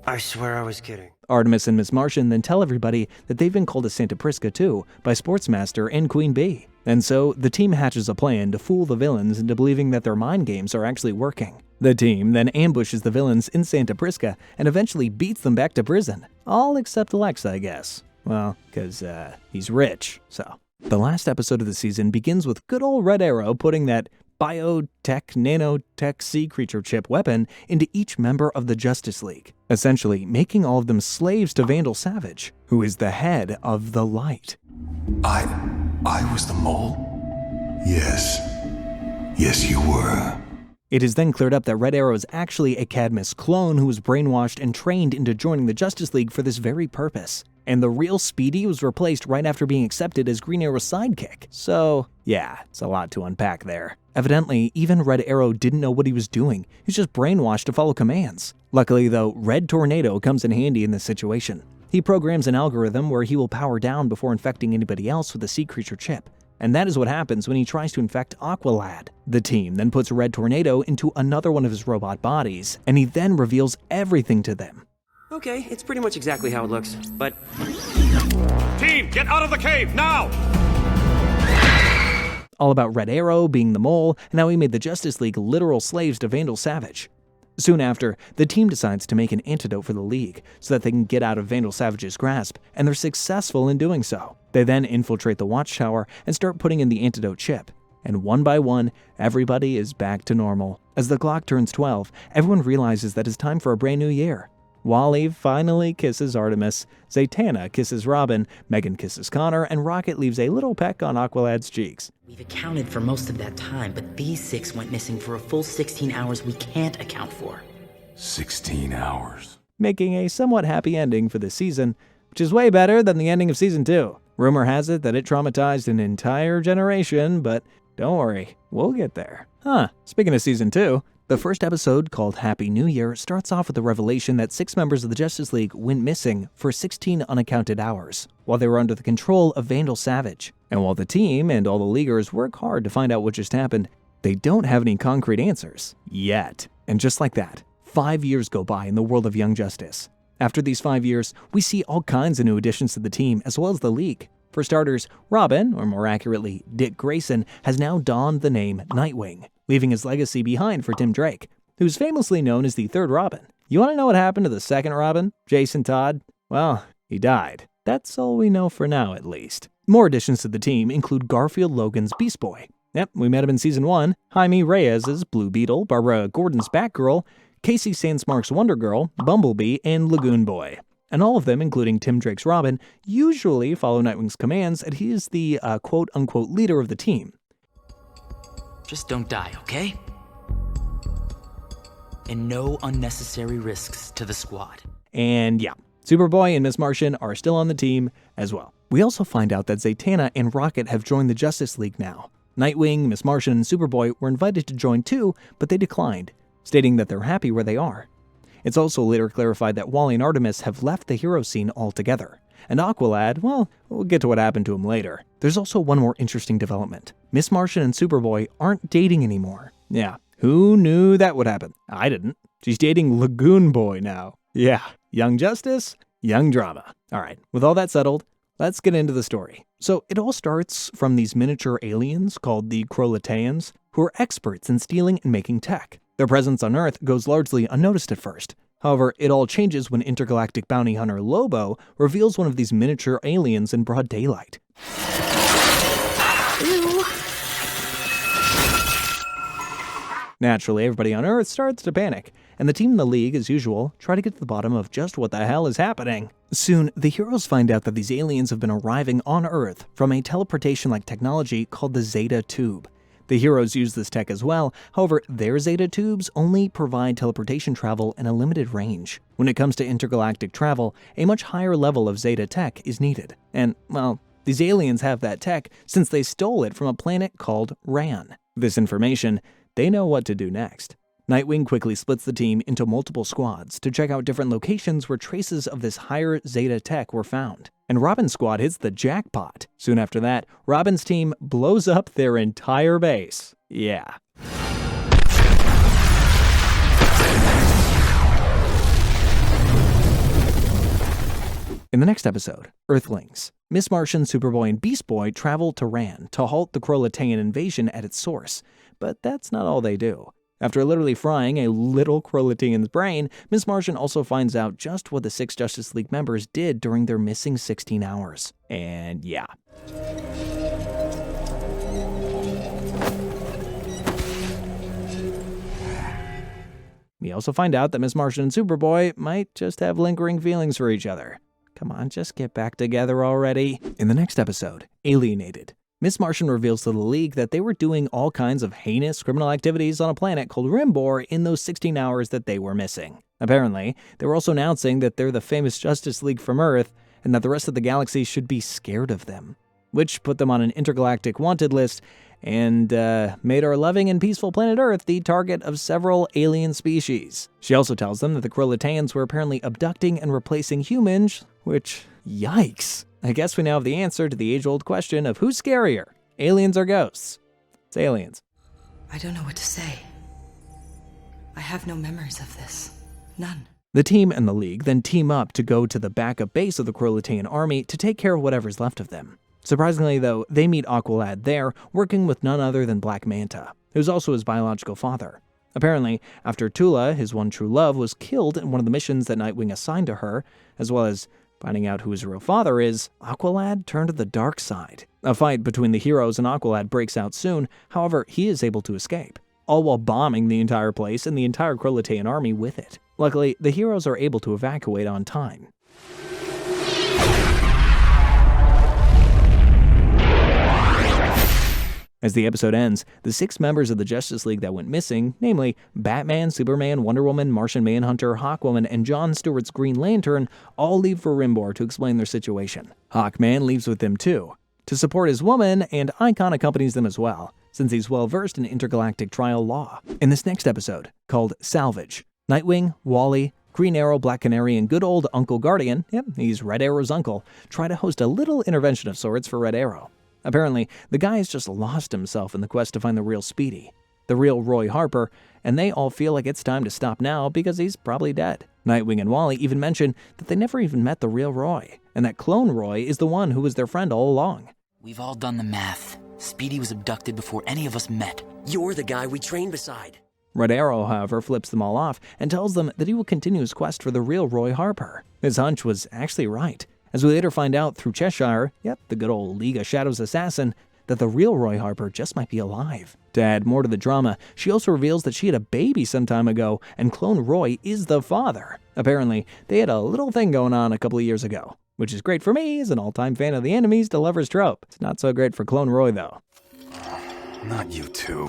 I swear I was kidding. Artemis and Miss Martian then tell everybody that they've been called to Santa Prisca too by Sportsmaster and Queen Bee. And so, the team hatches a plan to fool the villains into believing that their mind games are actually working. The team then ambushes the villains in Santa Prisca and eventually beats them back to prison. All except Lex, I guess. Well, because he's rich, so. The last episode of the season begins with good old Red Arrow putting that biotech, nanotech sea creature chip weapon into each member of the Justice League, essentially making all of them slaves to Vandal Savage, who is the head of the Light. I was the mole? Yes. Yes, you were. It is then cleared up that Red Arrow is actually a Cadmus clone who was brainwashed and trained into joining the Justice League for this very purpose. And the real Speedy was replaced right after being accepted as Green Arrow's sidekick. So, yeah, it's a lot to unpack there. Evidently, even Red Arrow didn't know what he was doing. He's just brainwashed to follow commands. Luckily, though, Red Tornado comes in handy in this situation. He programs an algorithm where he will power down before infecting anybody else with the sea creature chip. And that is what happens when he tries to infect Aqualad. The team then puts Red Tornado into another one of his robot bodies, and he then reveals everything to them. Okay, it's pretty much exactly how it looks, but... Team, get out of the cave, now! All about Red Arrow being the mole, and how he made the Justice League literal slaves to Vandal Savage. Soon after, the team decides to make an antidote for the League, so that they can get out of Vandal Savage's grasp, and they're successful in doing so. They then infiltrate the Watchtower and start putting in the antidote chip. And one by one, everybody is back to normal. As the clock turns 12, everyone realizes that it's time for a brand new year. Wally finally kisses Artemis, Zatanna kisses Robin, Megan kisses Connor, and Rocket leaves a little peck on Aqualad's cheeks. We've accounted for most of that time, but these 6 went missing for a full 16 hours we can't account for. 16 hours. Making a somewhat happy ending for this season, which is way better than the ending of Season 2. Rumor has it that it traumatized an entire generation, but don't worry, we'll get there. Speaking of Season 2, the first episode, called Happy New Year, starts off with the revelation that 6 members of the Justice League went missing for 16 unaccounted hours, while they were under the control of Vandal Savage. And while the team and all the Leaguers work hard to find out what just happened, they don't have any concrete answers. Yet. And just like that, 5 years go by in the world of Young Justice. After these 5 years, we see all kinds of new additions to the team as well as the League. For starters, Robin, or more accurately, Dick Grayson, has now donned the name Nightwing, leaving his legacy behind for Tim Drake, who's famously known as the third Robin. You want to know what happened to the second Robin, Jason Todd? Well, he died. That's all we know for now, at least. More additions to the team include Garfield Logan's Beast Boy. Yep, we met him in Season 1, Jaime Reyes' Blue Beetle, Barbara Gordon's Batgirl, Casey Sandsmark's Wonder Girl, Bumblebee, and Lagoon Boy. And all of them, including Tim Drake's Robin, usually follow Nightwing's commands, and he is the quote-unquote leader of the team. Just don't die, okay? And no unnecessary risks to the squad. And yeah, Superboy and Miss Martian are still on the team as well. We also find out that Zatanna and Rocket have joined the Justice League now. Nightwing, Miss Martian, and Superboy were invited to join too, but they declined, stating that they're happy where they are. It's also later clarified that Wally and Artemis have left the hero scene altogether. And Aqualad, well, we'll get to what happened to him later. There's also one more interesting development. Miss Martian and Superboy aren't dating anymore. Yeah, who knew that would happen? I didn't. She's dating Lagoon Boy now. Yeah, young justice, young drama. All right, with all that settled, let's get into the story. So it all starts from these miniature aliens called the Krolataeans, who are experts in stealing and making tech. Their presence on Earth goes largely unnoticed at first. However, it all changes when intergalactic bounty hunter Lobo reveals one of these miniature aliens in broad daylight. Ew. Naturally, everybody on Earth starts to panic, and the team in the League, as usual, try to get to the bottom of just what the hell is happening. Soon, the heroes find out that these aliens have been arriving on Earth from a teleportation-like technology called the Zeta Tube. The heroes use this tech as well, however, their Zeta Tubes only provide teleportation travel in a limited range. When it comes to intergalactic travel, a much higher level of Zeta tech is needed. And, well, these aliens have that tech since they stole it from a planet called Ran. This information, they know what to do next. Nightwing quickly splits the team into multiple squads to check out different locations where traces of this higher Zeta tech were found. And Robin's squad hits the jackpot. Soon after that, Robin's team blows up their entire base. Yeah. In the next episode, Earthlings, Miss Martian, Superboy, and Beast Boy travel to Ran to halt the Krolataean invasion at its source. But that's not all they do. After literally frying a little Krolataean's brain, Miss Martian also finds out just what the 6 Justice League members did during their missing 16 hours. And yeah. We also find out that Miss Martian and Superboy might just have lingering feelings for each other. Come on, just get back together already. In the next episode, Alienated, Miss Martian reveals to the League that they were doing all kinds of heinous criminal activities on a planet called Rimbor in those 16 hours that they were missing. Apparently, they were also announcing that they're the famous Justice League from Earth and that the rest of the galaxy should be scared of them, which put them on an intergalactic wanted list and made our loving and peaceful planet Earth the target of several alien species. She also tells them that the Krolataeans were apparently abducting and replacing humans, which, yikes. I guess we now have the answer to the age-old question of who's scarier, aliens or ghosts? It's aliens. I don't know what to say. I have no memories of this. None. The team and the League then team up to go to the backup base of the Krolataean army to take care of whatever's left of them. Surprisingly, though, they meet Aqualad there, working with none other than Black Manta, who's also his biological father. Apparently, after Tula, his one true love, was killed in one of the missions that Nightwing assigned to her, as well as finding out who his real father is, Aqualad turned to the dark side. A fight between the heroes and Aqualad breaks out soon, however, he is able to escape, all while bombing the entire place and the entire Krolataean army with it. Luckily, the heroes are able to evacuate on time. As the episode ends, the 6 members of the Justice League that went missing, namely Batman, Superman, Wonder Woman, Martian Manhunter, Hawkwoman, and Jon Stewart's Green Lantern, all leave for Rimbor to explain their situation. Hawkman leaves with them too, to support his woman, and Icon accompanies them as well, since he's well-versed in intergalactic trial law. In this next episode, called Salvage, Nightwing, Wally, Green Arrow, Black Canary, and good old Uncle Guardian, yep, he's Red Arrow's uncle, try to host a little intervention of sorts for Red Arrow. Apparently, the guy has just lost himself in the quest to find the real Speedy, the real Roy Harper, and they all feel like it's time to stop now because he's probably dead. Nightwing and Wally even mention that they never even met the real Roy, and that clone Roy is the one who was their friend all along. We've all done the math. Speedy was abducted before any of us met. You're the guy we trained beside. Red Arrow, however, flips them all off and tells them that he will continue his quest for the real Roy Harper. His hunch was actually right, as we later find out through Cheshire, the good old League of Shadows assassin, that the real Roy Harper just might be alive. To add more to the drama, she also reveals that she had a baby some time ago, and clone Roy is the father. Apparently, they had a little thing going on a couple of years ago, which is great for me as an all-time fan of the enemies to lovers trope. It's not so great for clone Roy, though. Not you too.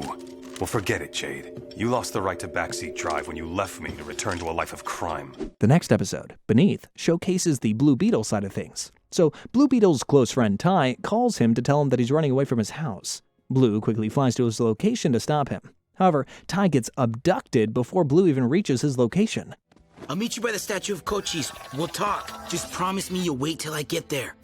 Well, forget it, Jade. You lost the right to backseat drive when you left me to return to a life of crime. The next episode, Beneath, showcases the Blue Beetle side of things. So, Blue Beetle's close friend Ty calls him to tell him that he's running away from his house. Blue quickly flies to his location to stop him. However, Ty gets abducted before Blue even reaches his location. I'll meet you by the statue of Cochise. We'll talk. Just promise me you'll wait till I get there.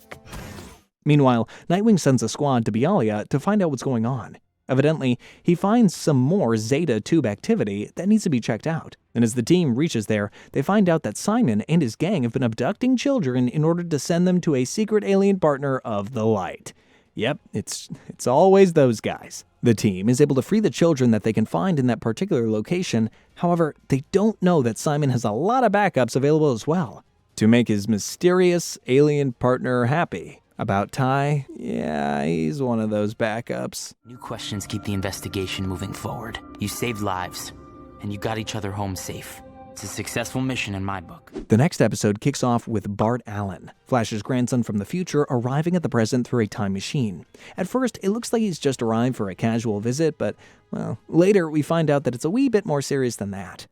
Meanwhile, Nightwing sends a squad to Bialya to find out what's going on. Evidently, he finds some more Zeta tube activity that needs to be checked out. And as the team reaches there, they find out that Simon and his gang have been abducting children in order to send them to a secret alien partner of the Light. Yep, it's always those guys. The team is able to free the children that they can find in that particular location. However, they don't know that Simon has a lot of backups available as well to make his mysterious alien partner happy. About Ty, he's one of those backups. New questions keep the investigation moving forward. You saved lives, and you got each other home safe. It's a successful mission in my book. The next episode kicks off with Bart Allen, Flash's grandson from the future, arriving at the present through a time machine. At first, it looks like he's just arrived for a casual visit, but, well, later we find out that it's a wee bit more serious than that.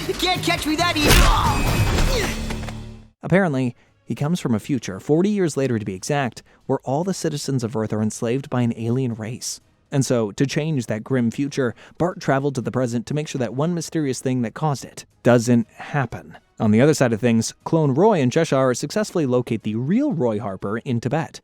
You can't catch me that easy! Apparently, he comes from a future, 40 years later to be exact, where all the citizens of Earth are enslaved by an alien race. And so, to change that grim future, Bart traveled to the present to make sure that one mysterious thing that caused it doesn't happen. On the other side of things, clone Roy and Cheshire successfully locate the real Roy Harper in Tibet.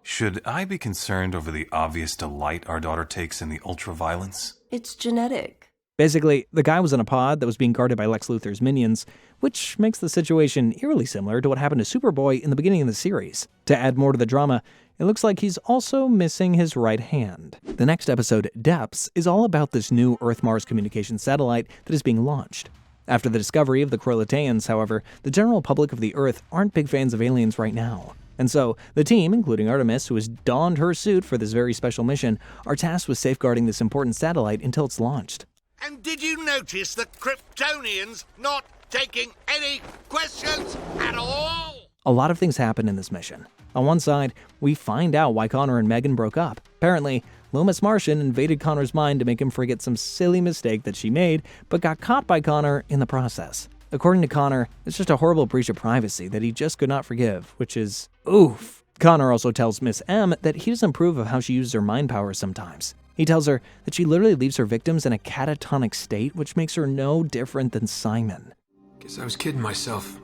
Should I be concerned over the obvious delight our daughter takes in the ultraviolence? It's genetic. Basically, the guy was in a pod that was being guarded by Lex Luthor's minions, which makes the situation eerily similar to what happened to Superboy in the beginning of the series. To add more to the drama, it looks like he's also missing his right hand. The next episode, Depths, is all about this new Earth-Mars communication satellite that is being launched. After the discovery of the Croylataeans, however, the general public of the Earth aren't big fans of aliens right now. And so, the team, including Artemis, who has donned her suit for this very special mission, are tasked with safeguarding this important satellite until it's launched. And did you notice the Kryptonians not taking any questions at all? A lot of things happen in this mission. On one side, we find out why Connor and Megan broke up. Apparently, Miss Martian invaded Connor's mind to make him forget some silly mistake that she made, but got caught by Connor in the process. According to Connor, it's just a horrible breach of privacy that he just could not forgive, which is oof. Connor also tells Miss M that he doesn't approve of how she uses her mind powers sometimes. He tells her that she literally leaves her victims in a catatonic state, which makes her no different than Simon. Guess I was kidding myself.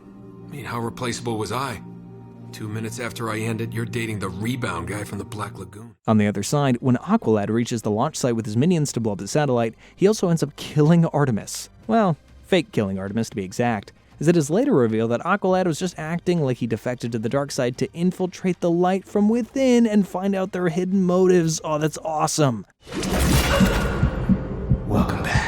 I mean, how replaceable was I? 2 minutes after I ended, you're dating the rebound guy from the Black Lagoon. On the other side, when Aqualad reaches the launch site with his minions to blow up the satellite, he also ends up killing Artemis. Well, fake killing Artemis to be exact, as it is later revealed that Aqualad was just acting like he defected to the dark side to infiltrate the light from within and find out their hidden motives. Oh, that's awesome. Welcome back.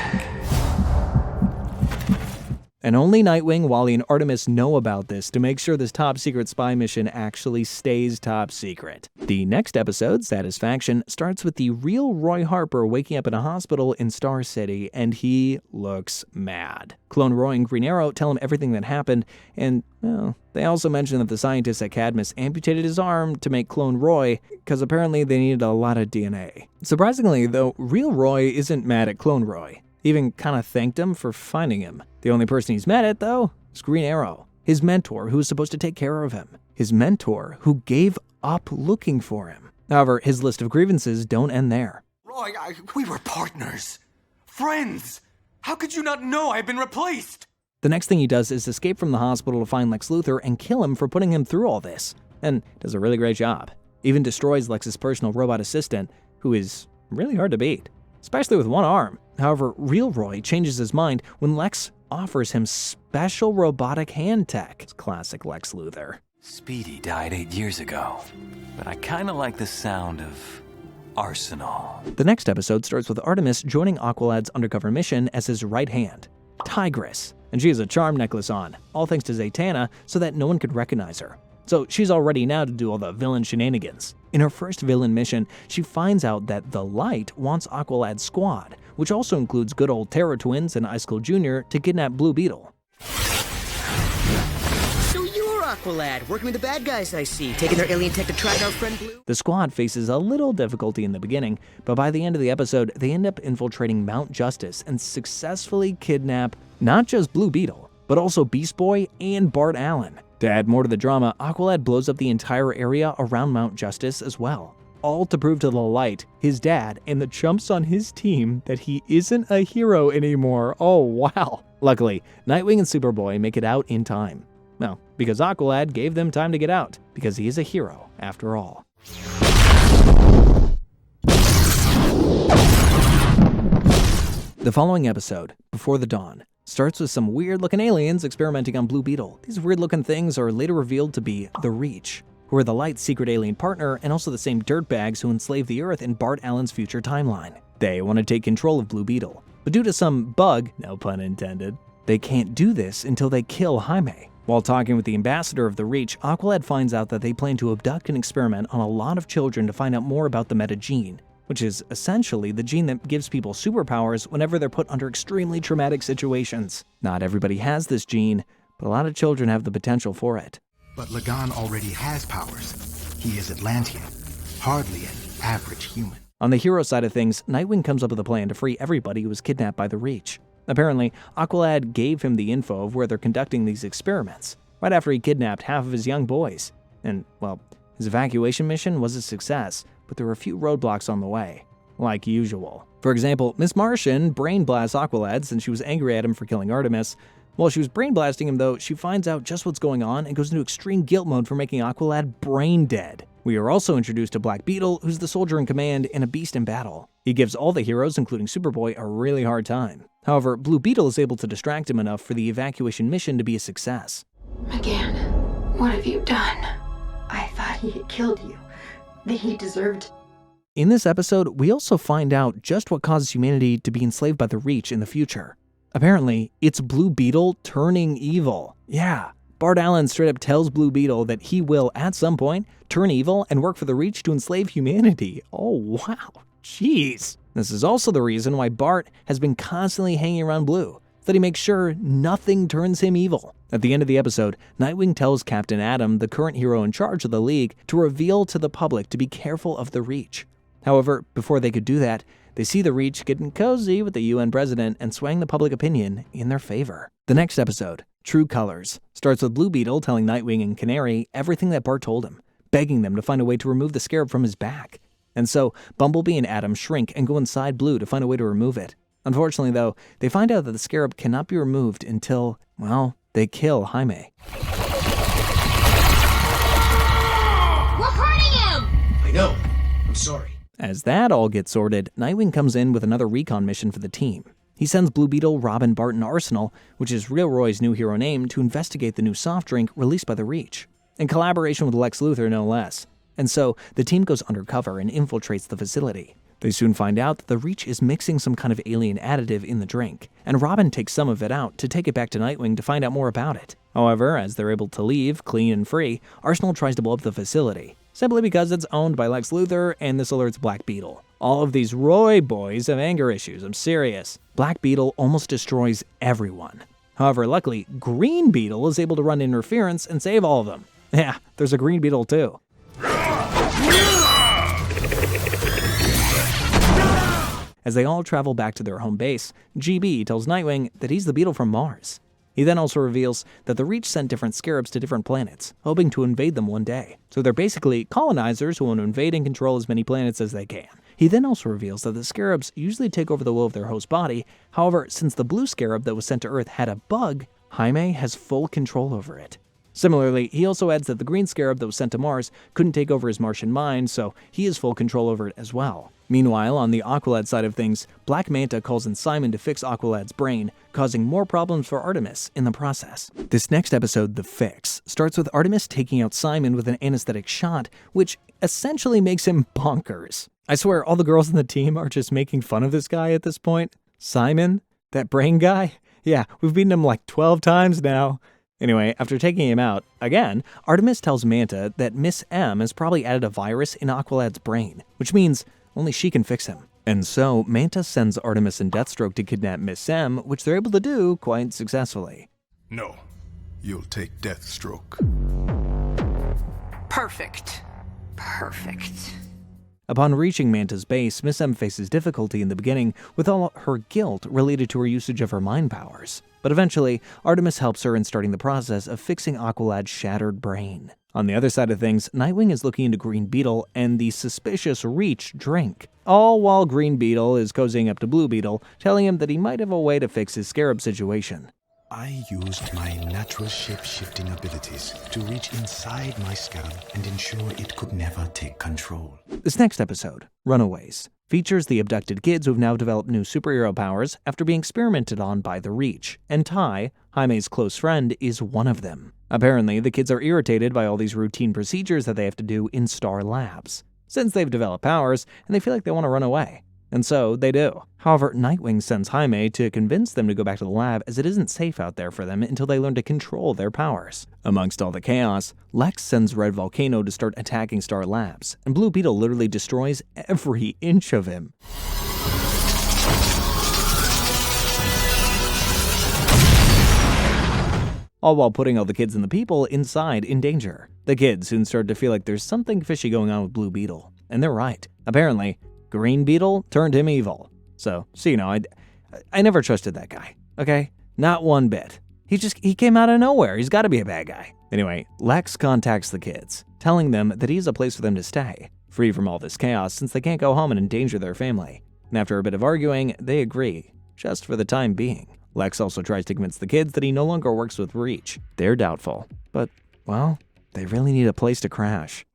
And only Nightwing, Wally, and Artemis know about this to make sure this top-secret spy mission actually stays top secret. The next episode, Satisfaction, starts with the real Roy Harper waking up in a hospital in Star City, and he looks mad. Clone Roy and Green Arrow tell him everything that happened, and, well, they also mention that the scientists at Cadmus amputated his arm to make Clone Roy, because apparently they needed a lot of DNA. Surprisingly, though, real Roy isn't mad at Clone Roy. He even kind of thanked him for finding him. The only person he's mad at, though, is Green Arrow, his mentor who was supposed to take care of him. His mentor who gave up looking for him. However, his list of grievances don't end there. Roy, we were partners. Friends. How could you not know I've been replaced? The next thing he does is escape from the hospital to find Lex Luthor and kill him for putting him through all this. And does a really great job. Even destroys Lex's personal robot assistant, who is really hard to beat. especially with one arm. However, real Roy changes his mind when Lex offers him special robotic hand tech. It's classic Lex Luthor. Speedy died 8 years ago, but I kinda like the sound of arsenal. The next episode starts with Artemis joining Aqualad's undercover mission as his right hand, Tigress, and she has a charm necklace on, all thanks to Zatanna, so that no one could recognize her. So she's all ready now to do all the villain shenanigans. In her first villain mission, she finds out that the Light wants Aqualad's squad, which also includes good old Terror Twins and Icicle Jr., to kidnap Blue Beetle. So you're Aqualad, working with the bad guys, I see, taking their alien tech to track our friend Blue? The squad faces a little difficulty in the beginning, but by the end of the episode, they end up infiltrating Mount Justice and successfully kidnap not just Blue Beetle, but also Beast Boy and Bart Allen. To add more to the drama, Aqualad blows up the entire area around Mount Justice as well, all to prove to the Light, his dad, and the chumps on his team that he isn't a hero anymore. Oh wow. Luckily, Nightwing and Superboy make it out in time. Well, because Aqualad gave them time to get out, because he is a hero after all. The following episode, Before the Dawn, starts with some weird-looking aliens experimenting on Blue Beetle. These weird-looking things are later revealed to be the Reach, who are the Light's secret alien partner and also the same dirtbags who enslaved the Earth in Bart Allen's future timeline. They want to take control of Blue Beetle, but due to some bug, no pun intended, they can't do this until they kill Jaime. While talking with the ambassador of the Reach, Aqualad finds out that they plan to abduct and experiment on a lot of children to find out more about the meta-gene, which is essentially the gene that gives people superpowers whenever they're put under extremely traumatic situations. Not everybody has this gene, but a lot of children have the potential for it. But Lagan already has powers. He is Atlantean, hardly an average human. On the hero side of things, Nightwing comes up with a plan to free everybody who was kidnapped by the Reach. Apparently, Aqualad gave him the info of where they're conducting these experiments, right after he kidnapped half of his young boys. And, well, his evacuation mission was a success, but there were a few roadblocks on the way, like usual. For example, Miss Martian brain blasts Aqualad since she was angry at him for killing Artemis. While she was brain blasting him though, she finds out just what's going on and goes into extreme guilt mode for making Aqualad brain dead. We are also introduced to Black Beetle, who's the soldier in command and a beast in battle. He gives all the heroes, including Superboy, a really hard time. However, Blue Beetle is able to distract him enough for the evacuation mission to be a success. McGann, what have you done? I thought he had killed you. That he deserved. In this episode, we also find out just what causes humanity to be enslaved by the Reach in the future. Apparently, it's Blue Beetle turning evil. Yeah, Bart Allen straight up tells Blue Beetle that he will, at some point, turn evil and work for the Reach to enslave humanity. Oh wow, jeez. This is also the reason why Bart has been constantly hanging around Blue, so that he makes sure nothing turns him evil. At the end of the episode, Nightwing tells Captain Atom, the current hero in charge of the League, to reveal to the public to be careful of the Reach. However, before they could do that, they see the Reach getting cozy with the UN president and swaying the public opinion in their favor. The next episode, True Colors, starts with Blue Beetle telling Nightwing and Canary everything that Bart told him, begging them to find a way to remove the scarab from his back. And so, Bumblebee and Atom shrink and go inside Blue to find a way to remove it. Unfortunately though, they find out that the scarab cannot be removed until, well, they kill Jaime. We're hurting him! I know. I'm sorry. As that all gets sorted, Nightwing comes in with another recon mission for the team. He sends Blue Beetle, Robin, Bart, and Arsenal, which is Real Roy's new hero name, to investigate the new soft drink released by the Reach, in collaboration with Lex Luthor no less. And so, the team goes undercover and infiltrates the facility. They soon find out that the Reach is mixing some kind of alien additive in the drink, and Robin takes some of it out to take it back to Nightwing to find out more about it. However, as they're able to leave, clean and free, Arsenal tries to blow up the facility, simply because it's owned by Lex Luthor and this alerts Black Beetle. All of these Roy boys have anger issues, I'm serious. Black Beetle almost destroys everyone. However, luckily, Green Beetle is able to run interference and save all of them. Yeah, there's a Green Beetle too. As they all travel back to their home base, GB tells Nightwing that he's the Beetle from Mars. He then also reveals that the Reach sent different scarabs to different planets, hoping to invade them one day. So they're basically colonizers who want to invade and control as many planets as they can. He then also reveals that the scarabs usually take over the will of their host body. However, since the blue scarab that was sent to Earth had a bug, Jaime has full control over it. Similarly, he also adds that the green scarab that was sent to Mars couldn't take over his Martian mind, so he has full control over it as well. Meanwhile, on the Aqualad side of things, Black Manta calls in Simon to fix Aqualad's brain, causing more problems for Artemis in the process. This next episode, The Fix, starts with Artemis taking out Simon with an anesthetic shot, which essentially makes him bonkers. I swear, all the girls in the team are just making fun of this guy at this point. Simon? That brain guy? Yeah, we've beaten him like 12 times now. Anyway, after taking him out, again, Artemis tells Manta that Miss M has probably added a virus in Aqualad's brain, which means only she can fix him. And so, Manta sends Artemis and Deathstroke to kidnap Miss M, which they're able to do quite successfully. No, you'll take Deathstroke. Perfect. Perfect. Upon reaching Manta's base, Miss M faces difficulty in the beginning with all her guilt related to her usage of her mind powers. But eventually, Artemis helps her in starting the process of fixing Aqualad's shattered brain. On the other side of things, Nightwing is looking into Green Beetle and the suspicious Reach drink, all while Green Beetle is cozying up to Blue Beetle, telling him that he might have a way to fix his scarab situation. I used my natural shape-shifting abilities to reach inside my scarab and ensure it could never take control. This next episode, Runaways, features the abducted kids who have now developed new superhero powers after being experimented on by the Reach, and Ty, Jaime's close friend, is one of them. Apparently, the kids are irritated by all these routine procedures that they have to do in Star Labs, since they've developed powers and they feel like they want to run away. And so, they do. However, Nightwing sends Jaime to convince them to go back to the lab as it isn't safe out there for them until they learn to control their powers. Amongst all the chaos, Lex sends Red Volcano to start attacking Star Labs, and Blue Beetle literally destroys every inch of him. All while putting all the kids and the people inside in danger. The kids soon start to feel like there's something fishy going on with Blue Beetle. And they're right. Apparently, Green Beetle turned him evil. So you know, I never trusted that guy, okay? Not one bit. He came out of nowhere. He's got to be a bad guy. Anyway, Lex contacts the kids, telling them that he has a place for them to stay, free from all this chaos since they can't go home and endanger their family. And after a bit of arguing, they agree, just for the time being. Lex also tries to convince the kids that he no longer works with Reach. They're doubtful, but, well, they really need a place to crash.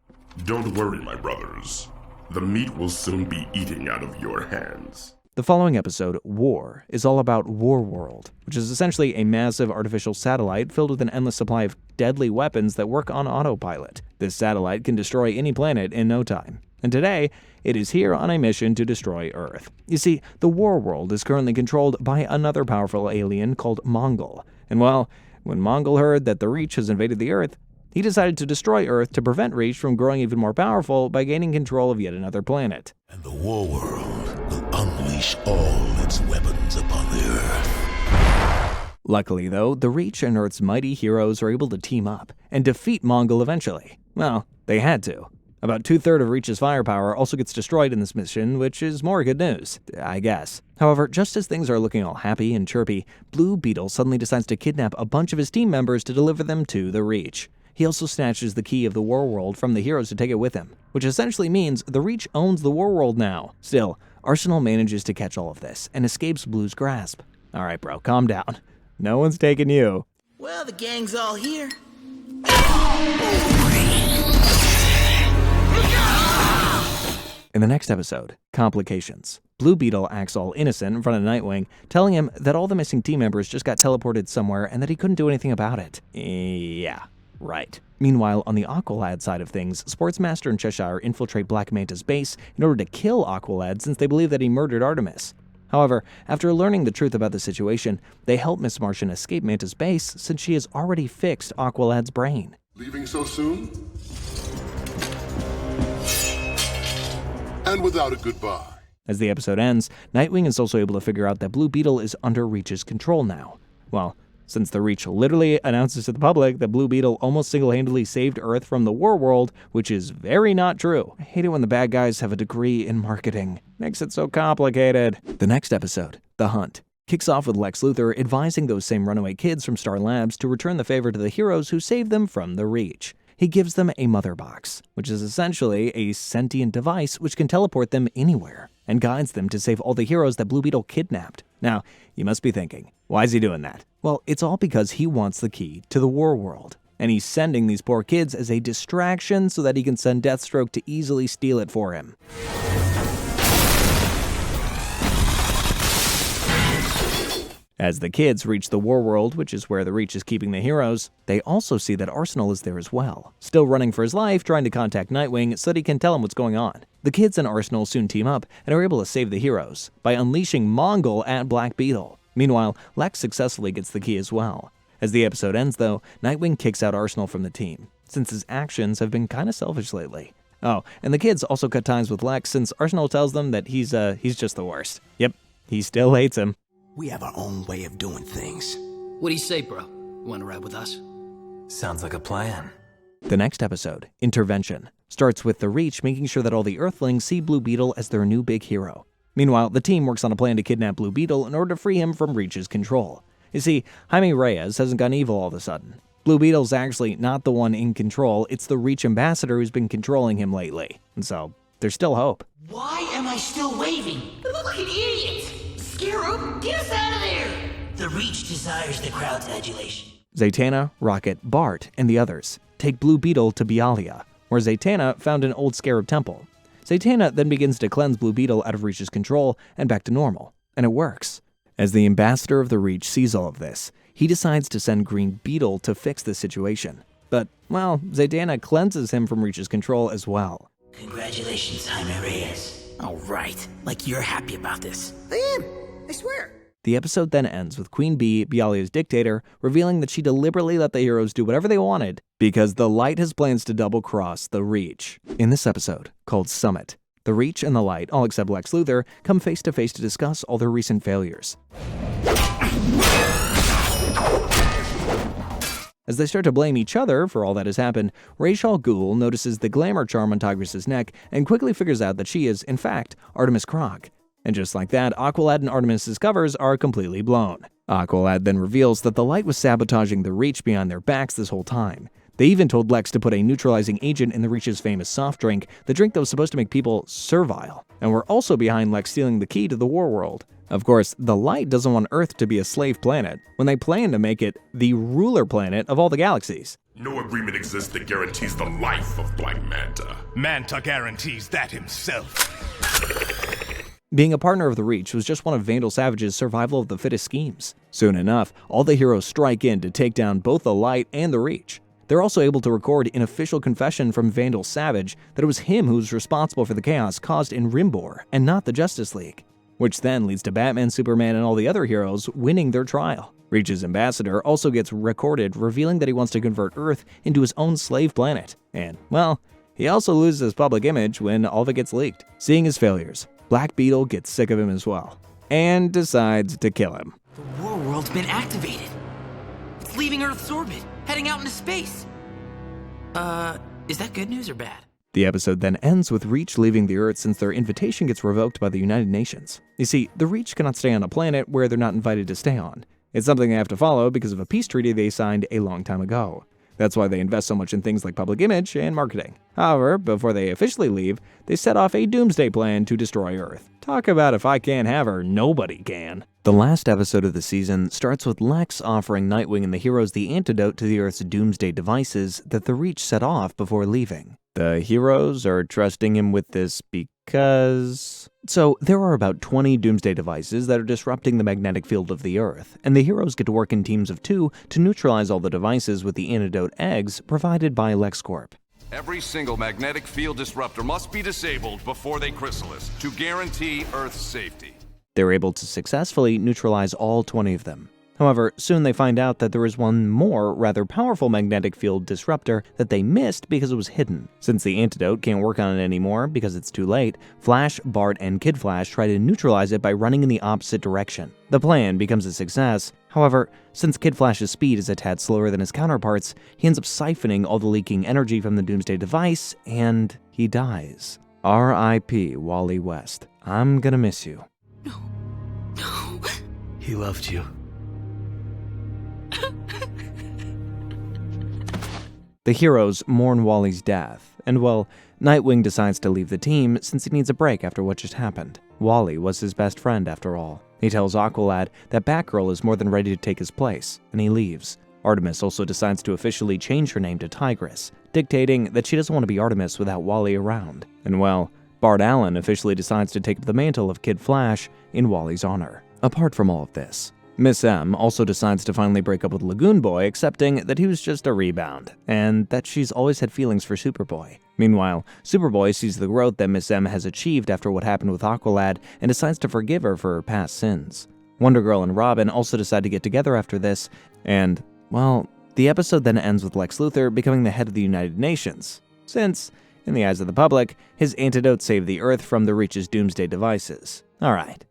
Don't worry, my brothers. The meat will soon be eating out of your hands. The following episode, War, is all about War World, which is essentially a massive artificial satellite filled with an endless supply of deadly weapons that work on autopilot. This satellite can destroy any planet in no time. And today, it is here on a mission to destroy Earth. You see, the War World is currently controlled by another powerful alien called Mongol. And well, when Mongol heard that the Reach has invaded the Earth, he decided to destroy Earth to prevent Reach from growing even more powerful by gaining control of yet another planet. And the War World will unleash all its weapons upon the Earth. Luckily, though, the Reach and Earth's mighty heroes are able to team up and defeat Mongol eventually. Well, they had to. About 2/3 of Reach's firepower also gets destroyed in this mission, which is more good news, I guess. However, just as things are looking all happy and chirpy, Blue Beetle suddenly decides to kidnap a bunch of his team members to deliver them to the Reach. He also snatches the key of the War World from the heroes to take it with him, which essentially means the Reach owns the War World now. Still, Arsenal manages to catch all of this and escapes Blue's grasp. Alright bro, calm down. No one's taking you. Well, the gang's all here. In the next episode, Complications, Blue Beetle acts all innocent in front of Nightwing, telling him that all the missing team members just got teleported somewhere and that he couldn't do anything about it. Yeah, right. Meanwhile, on the Aqualad side of things, Sportsmaster and Cheshire infiltrate Black Manta's base in order to kill Aqualad since they believe that he murdered Artemis. However, after learning the truth about the situation, they help Miss Martian escape Manta's base since she has already fixed Aqualad's brain. Leaving so soon? And without a goodbye. As the episode ends, Nightwing is also able to figure out that Blue Beetle is under Reach's control now. Well, since the Reach literally announces to the public that Blue Beetle almost single-handedly saved Earth from the War World, which is very not true. I hate it when the bad guys have a degree in marketing. Makes it so complicated. The next episode, The Hunt, kicks off with Lex Luthor advising those same runaway kids from Star Labs to return the favor to the heroes who saved them from the Reach. He gives them a mother box, which is essentially a sentient device which can teleport them anywhere, and guides them to save all the heroes that Blue Beetle kidnapped. Now, you must be thinking, why is he doing that? Well, it's all because he wants the key to the War World, and he's sending these poor kids as a distraction so that he can send Deathstroke to easily steal it for him. As the kids reach the war world, which is where the Reach is keeping the heroes, they also see that Arsenal is there as well, still running for his life, trying to contact Nightwing so that he can tell him what's going on. The kids and Arsenal soon team up and are able to save the heroes by unleashing Mongol at Black Beetle. Meanwhile, Lex successfully gets the key as well. As the episode ends though, Nightwing kicks out Arsenal from the team, since his actions have been kinda selfish lately. Oh, and the kids also cut ties with Lex since Arsenal tells them that he's just the worst. Yep, he still hates him. We have our own way of doing things. What do you say, bro? Want to ride with us? Sounds like a plan. The next episode, Intervention, starts with the Reach making sure that all the Earthlings see Blue Beetle as their new big hero. Meanwhile, the team works on a plan to kidnap Blue Beetle in order to free him from Reach's control. You see, Jaime Reyes hasn't gone evil all of a sudden. Blue Beetle's actually not the one in control, it's the Reach ambassador who's been controlling him lately. And so, there's still hope. Why am I still waving? I look like an idiot! Scarab, get us out of there! The Reach desires the crowd's adulation. Zatanna, Rocket, Bart, and the others take Blue Beetle to Bialya, where Zatanna found an old Scarab temple. Zatanna then begins to cleanse Blue Beetle out of Reach's control and back to normal, and it works. As the ambassador of the Reach sees all of this, he decides to send Green Beetle to fix the situation. But, well, Zatanna cleanses him from Reach's control as well. Congratulations, Jaime Reyes. All right, like you're happy about this. I am, I swear. The episode then ends with Queen Bee, Bialya's dictator, revealing that she deliberately let the heroes do whatever they wanted because the Light has plans to double-cross the Reach. In this episode, called Summit, the Reach and the Light, all except Lex Luthor, come face-to-face to discuss all their recent failures. As they start to blame each other for all that has happened, Ra's al Ghul notices the glamour charm on Tigress' neck and quickly figures out that she is, in fact, Artemis Croc. And just like that, Aqualad and Artemis' covers are completely blown. Aqualad then reveals that the Light was sabotaging the Reach behind their backs this whole time. They even told Lex to put a neutralizing agent in the Reach's famous soft drink, the drink that was supposed to make people servile, and were also behind Lex stealing the key to the war world. Of course, the Light doesn't want Earth to be a slave planet, when they plan to make it the ruler planet of all the galaxies. No agreement exists that guarantees the life of Black Manta. Manta guarantees that himself. Being a partner of the Reach was just one of Vandal Savage's survival of the fittest schemes. Soon enough, all the heroes strike in to take down both the Light and the Reach. They're also able to record an official confession from Vandal Savage that it was him who was responsible for the chaos caused in Rimbor, and not the Justice League. Which then leads to Batman, Superman, and all the other heroes winning their trial. Reach's ambassador also gets recorded revealing that he wants to convert Earth into his own slave planet. And, well, he also loses his public image when all of it gets leaked. Seeing his failures, Black Beetle gets sick of him as well, and decides to kill him. The war world's been activated. It's leaving Earth's orbit, heading out into space. Is that good news or bad? The episode then ends with Reach leaving the Earth since their invitation gets revoked by the United Nations. You see, the Reach cannot stay on a planet where they're not invited to stay on. It's something they have to follow because of a peace treaty they signed a long time ago. That's why they invest so much in things like public image and marketing. However, before they officially leave, they set off a doomsday plan to destroy Earth. Talk about if I can't have her, nobody can. The last episode of the season starts with Lex offering Nightwing and the heroes the antidote to the Earth's doomsday devices that the Reach set off before leaving. The heroes are trusting him with this because... So, there are about 20 doomsday devices that are disrupting the magnetic field of the Earth, and the heroes get to work in teams of 2 to neutralize all the devices with the antidote eggs provided by LexCorp. Every single magnetic field disruptor must be disabled before they chrysalis to guarantee Earth's safety. They're able to successfully neutralize all 20 of them. However, soon they find out that there is one more, rather powerful magnetic field disruptor that they missed because it was hidden. Since the antidote can't work on it anymore because it's too late, Flash, Bart, and Kid Flash try to neutralize it by running in the opposite direction. The plan becomes a success. However, since Kid Flash's speed is a tad slower than his counterparts, he ends up siphoning all the leaking energy from the Doomsday device, and he dies. R.I.P. Wally West. I'm gonna miss you. No. He loved you. The heroes mourn Wally's death, and well, Nightwing decides to leave the team since he needs a break after what just happened. Wally was his best friend after all. He tells Aqualad that Batgirl is more than ready to take his place, and he leaves. Artemis also decides to officially change her name to Tigress, dictating that she doesn't want to be Artemis without Wally around. And well, Bart Allen officially decides to take up the mantle of Kid Flash in Wally's honor. Apart from all of this, Miss M also decides to finally break up with Lagoon Boy, accepting that he was just a rebound, and that she's always had feelings for Superboy. Meanwhile, Superboy sees the growth that Miss M has achieved after what happened with Aqualad and decides to forgive her for her past sins. Wonder Girl and Robin also decide to get together after this, and, well, the episode then ends with Lex Luthor becoming the head of the United Nations, since, in the eyes of the public, his antidote saved the Earth from the Reach's doomsday devices. Alright.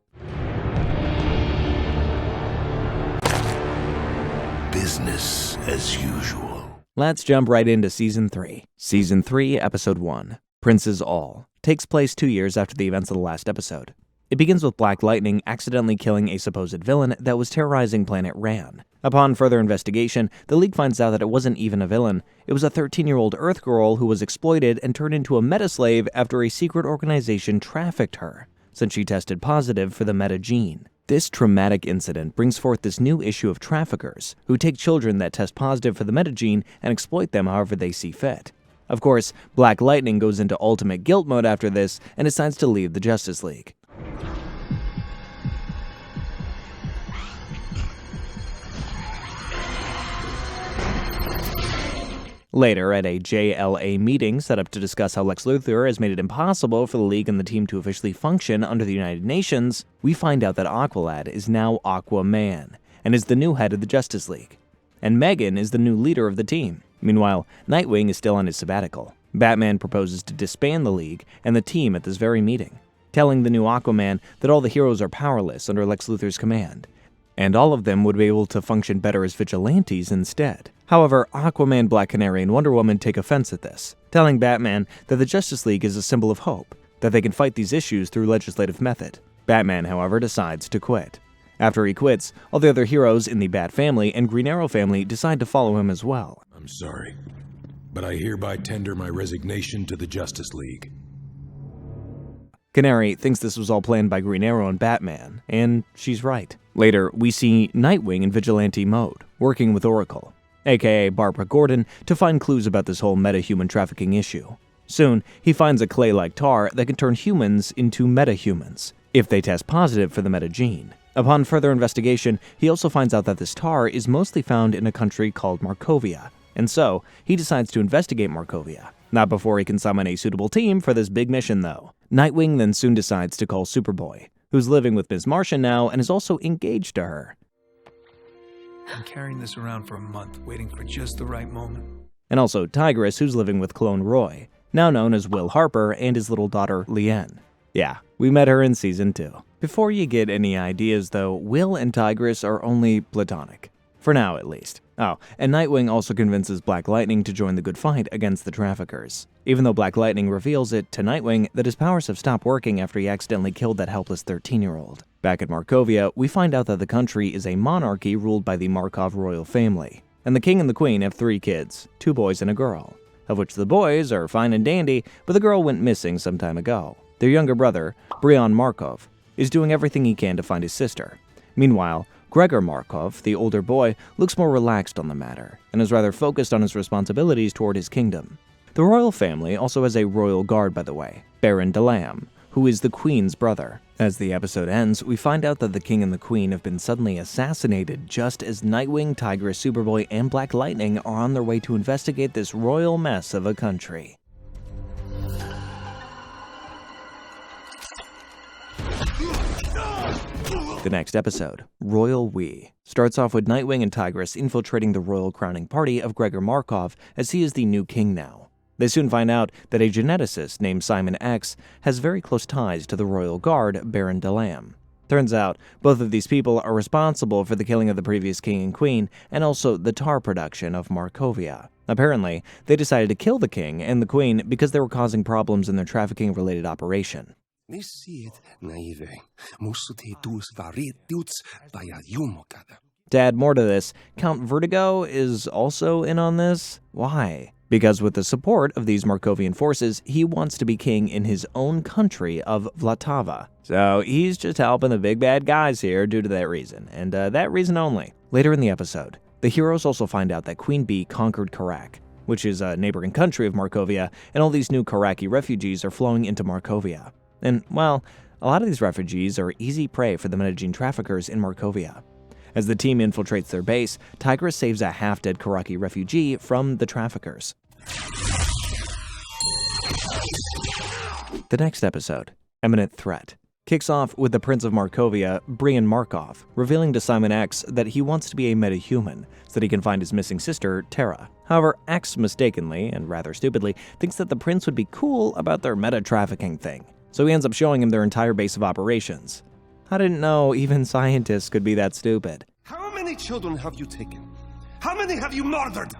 Business as usual. Let's jump right into Season 3. Season 3, Episode 1, Prince's All, takes place 2 years after the events of the last episode. It begins with Black Lightning accidentally killing a supposed villain that was terrorizing planet Ran. Upon further investigation, the League finds out that it wasn't even a villain. It was a 13-year-old Earth girl who was exploited and turned into a meta-slave after a secret organization trafficked her, since she tested positive for the meta gene. This traumatic incident brings forth this new issue of traffickers, who take children that test positive for the metagene and exploit them however they see fit. Of course, Black Lightning goes into ultimate guilt mode after this and decides to leave the Justice League. Later, at a JLA meeting set up to discuss how Lex Luthor has made it impossible for the League and the team to officially function under the United Nations, we find out that Aqualad is now Aquaman, and is the new head of the Justice League. And Megan is the new leader of the team. Meanwhile, Nightwing is still on his sabbatical. Batman proposes to disband the League and the team at this very meeting, telling the new Aquaman that all the heroes are powerless under Lex Luthor's command, and all of them would be able to function better as vigilantes instead. However, Aquaman, Black Canary, and Wonder Woman take offense at this, telling Batman that the Justice League is a symbol of hope, that they can fight these issues through legislative method. Batman, however, decides to quit. After he quits, all the other heroes in the Bat family and Green Arrow family decide to follow him as well. I'm sorry, but I hereby tender my resignation to the Justice League. Canary thinks this was all planned by Green Arrow and Batman, and she's right. Later, we see Nightwing in vigilante mode, working with Oracle, aka Barbara Gordon, to find clues about this whole meta-human trafficking issue. Soon, he finds a clay-like tar that can turn humans into meta-humans, if they test positive for the meta gene. Upon further investigation, he also finds out that this tar is mostly found in a country called Markovia, and so, he decides to investigate Markovia. Not before he can summon a suitable team for this big mission, though. Nightwing then soon decides to call Superboy, who's living with Miss Martian now and is also engaged to her. I'm carrying this around for a month, waiting for just the right moment. And also Tigress, who's living with Clone Roy, now known as Will Harper, and his little daughter, Lien. Yeah, we met her in Season 2. Before you get any ideas, though, Will and Tigress are only platonic. For now, at least. Oh, and Nightwing also convinces Black Lightning to join the good fight against the traffickers, even though Black Lightning reveals it to Nightwing that his powers have stopped working after he accidentally killed that helpless 13-year-old. Back at Markovia, we find out that the country is a monarchy ruled by the Markov royal family, and the king and the queen have 3 kids, 2 boys and a girl, of which the boys are fine and dandy, but the girl went missing some time ago. Their younger brother, Brian Markov, is doing everything he can to find his sister. Meanwhile, Gregor Markov, the older boy, looks more relaxed on the matter, and is rather focused on his responsibilities toward his kingdom. The royal family also has a royal guard, by the way, Baron Delam, who is the queen's brother. As the episode ends, we find out that the king and the queen have been suddenly assassinated just as Nightwing, Tigress, Superboy, and Black Lightning are on their way to investigate this royal mess of a country. The next episode, Royal We, starts off with Nightwing and Tigress infiltrating the royal crowning party of Gregor Markov, as he is the new king now. They soon find out that a geneticist named Simon X has very close ties to the royal guard, Baron Delam. Turns out, both of these people are responsible for the killing of the previous king and queen, and also the tar production of Markovia. Apparently, they decided to kill the king and the queen because they were causing problems in their trafficking-related operation. To add more to this, Count Vertigo is also in on this. Why? Because with the support of these Markovian forces, he wants to be king in his own country of Vlatava. So he's just helping the big bad guys here due to that reason, and that reason only. Later in the episode, the heroes also find out that Queen Bee conquered Karak, which is a neighboring country of Markovia, and all these new Karaki refugees are flowing into Markovia. And, well, a lot of these refugees are easy prey for the metagene traffickers in Markovia. As the team infiltrates their base, Tigress saves a half-dead Karaki refugee from the traffickers. The next episode, Imminent Threat, kicks off with the Prince of Markovia, Brian Markov, revealing to Simon X that he wants to be a metahuman so that he can find his missing sister, Tara. However, X mistakenly, and rather stupidly, thinks that the prince would be cool about their meta-trafficking thing, so he ends up showing him their entire base of operations. I didn't know even scientists could be that stupid. How many children have you taken? How many have you murdered?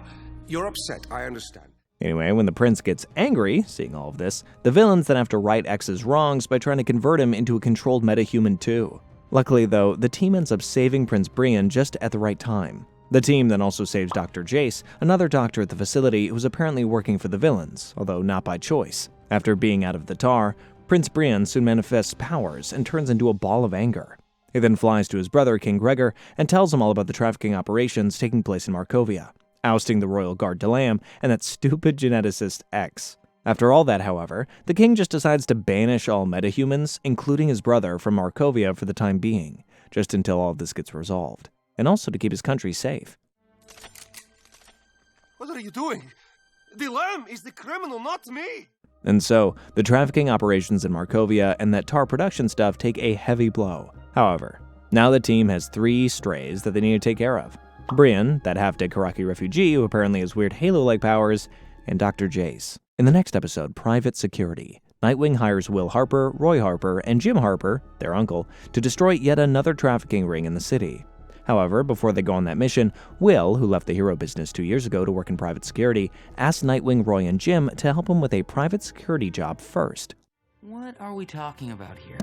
You're upset, I understand. Anyway, when the prince gets angry, seeing all of this, the villains then have to right X's wrongs by trying to convert him into a controlled metahuman too. Luckily though, the team ends up saving Prince Brian just at the right time. The team then also saves Dr. Jace, another doctor at the facility who's apparently working for the villains, although not by choice. After being out of the tar, Prince Brian soon manifests powers and turns into a ball of anger. He then flies to his brother, King Gregor, and tells him all about the trafficking operations taking place in Markovia, ousting the royal guard Delam and that stupid geneticist X. After all that, however, the king just decides to banish all metahumans, including his brother, from Markovia for the time being, just until all of this gets resolved, and also to keep his country safe. What are you doing? Delam is the criminal, not me! And so, the trafficking operations in Markovia and that tar production stuff take a heavy blow. However, now the team has 3 strays that they need to take care of. Brian, that half-dead Karaki refugee who apparently has weird Halo-like powers, and Dr. Jace. In the next episode, Private Security, Nightwing hires Will Harper, Roy Harper, and Jim Harper, their uncle, to destroy yet another trafficking ring in the city. However, before they go on that mission, Will, who left the hero business 2 years ago to work in private security, asks Nightwing, Roy, and Jim to help him with a private security job first. What are we talking about here?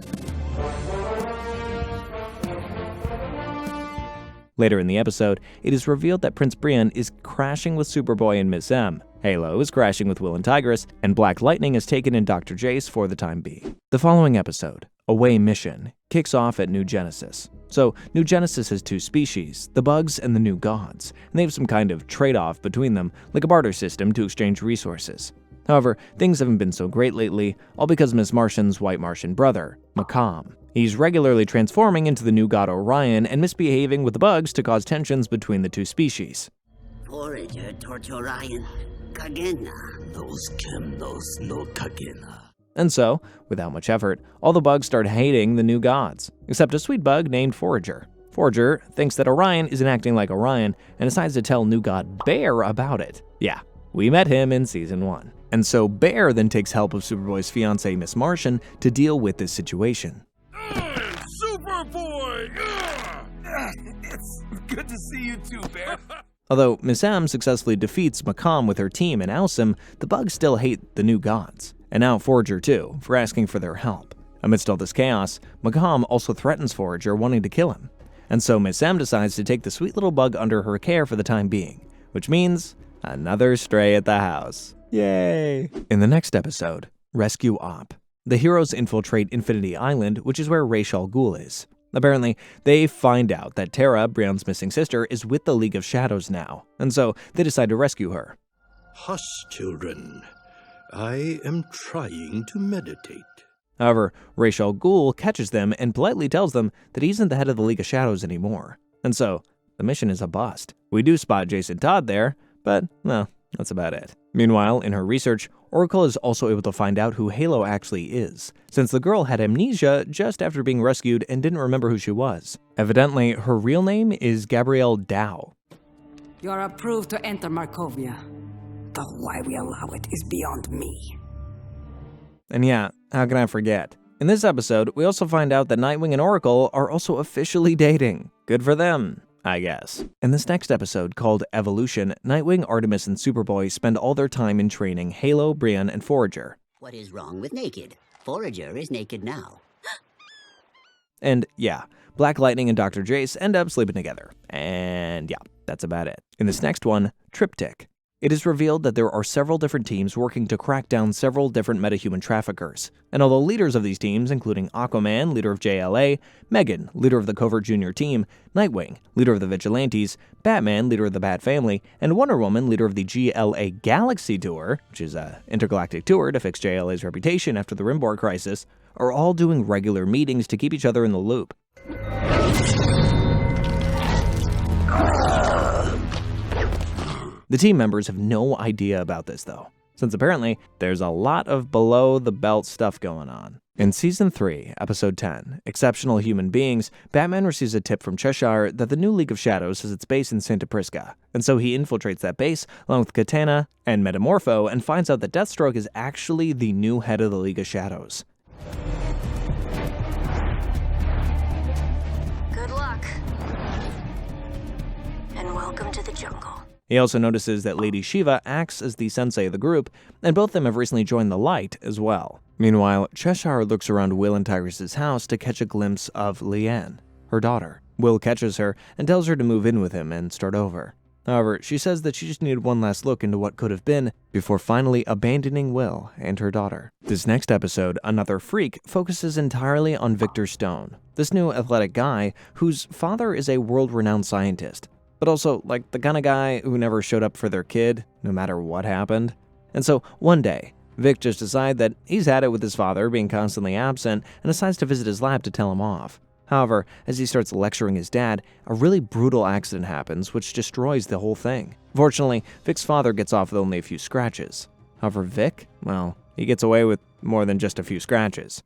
Later in the episode, it is revealed that Prince Brian is crashing with Superboy and Miss M, Halo is crashing with Will and Tigress, and Black Lightning is taken in Dr. Jace for the time being. The following episode, Away Mission, kicks off at New Genesis. So, New Genesis has 2 species, the bugs and the new gods, and they have some kind of trade-off between them, like a barter system to exchange resources. However, things haven't been so great lately, all because of Miss Martian's white Martian brother, Macomb. He's regularly transforming into the new god Orion and misbehaving with the bugs to cause tensions between the 2 species. Forager torch Orion, Kagena, those Kemnos no Kagena. And so, without much effort, all the bugs start hating the new gods, except a sweet bug named Forager. Forager thinks that Orion isn't acting like Orion and decides to tell new god Bear about it. Yeah, we met him in Season 1. And so Bear then takes help of Superboy's fiancée Miss Martian to deal with this situation. Superboy! It's good to see you too, Bear. Although Miss M successfully defeats Macomb with her team and ousts him, the bugs still hate the new gods. And now Forager too, for asking for their help. Amidst all this chaos, Macomb also threatens Forager, wanting to kill him. And so Miss M decides to take the sweet little bug under her care for the time being, which means another stray at the house. Yay! In the next episode, Rescue Op. The heroes infiltrate Infinity Island, which is where Ra's al Ghul is. Apparently, they find out that Tara, Brian's missing sister, is with the League of Shadows now, and so they decide to rescue her. Hush, children. I am trying to meditate. However, Ra's al Ghul catches them and politely tells them that he isn't the head of the League of Shadows anymore. And so, the mission is a bust. We do spot Jason Todd there, but, well, that's about it. Meanwhile, in her research, Oracle is also able to find out who Halo actually is, since the girl had amnesia just after being rescued and didn't remember who she was. Evidently, her real name is Gabrielle Dow. You are approved to enter Markovia. Though why we allow it is beyond me. And yeah, how can I forget? In this episode, we also find out that Nightwing and Oracle are also officially dating. Good for them, I guess. In this next episode, called Evolution, Nightwing, Artemis, and Superboy spend all their time in training Halo, Brian, and Forager. What is wrong with naked? Forager is naked now. And yeah, Black Lightning and Dr. Jace end up sleeping together. And yeah, that's about it. In this next one, Triptych. It is revealed that there are several different teams working to crack down several different metahuman traffickers. And although leaders of these teams, including Aquaman, leader of JLA, Megan, leader of the Covert Junior team, Nightwing, leader of the Vigilantes, Batman, leader of the Bat Family, and Wonder Woman, leader of the GLA Galaxy Tour, which is an intergalactic tour to fix JLA's reputation after the Rimborg crisis, are all doing regular meetings to keep each other in the loop. The team members have no idea about this though, since apparently there's a lot of below-the-belt stuff going on. In Season 3, Episode 10, Exceptional Human Beings, Batman receives a tip from Cheshire that the new League of Shadows has its base in Santa Prisca, and so he infiltrates that base along with Zatanna and Metamorpho and finds out that Deathstroke is actually the new head of the League of Shadows. Good luck. And welcome to the jungle. He also notices that Lady Shiva acts as the sensei of the group, and both of them have recently joined the Light as well. Meanwhile, Cheshire looks around Will and Tigress' house to catch a glimpse of Leanne, her daughter. Will catches her and tells her to move in with him and start over. However, she says that she just needed one last look into what could have been before finally abandoning Will and her daughter. This next episode, Another Freak, focuses entirely on Victor Stone, this new athletic guy whose father is a world-renowned scientist, but also like the kind of guy who never showed up for their kid, no matter what happened. And so one day, Vic just decides that he's had it with his father being constantly absent and decides to visit his lab to tell him off. However, as he starts lecturing his dad, a really brutal accident happens which destroys the whole thing. Fortunately, Vic's father gets off with only a few scratches. However, Vic, well, he gets away with more than just a few scratches.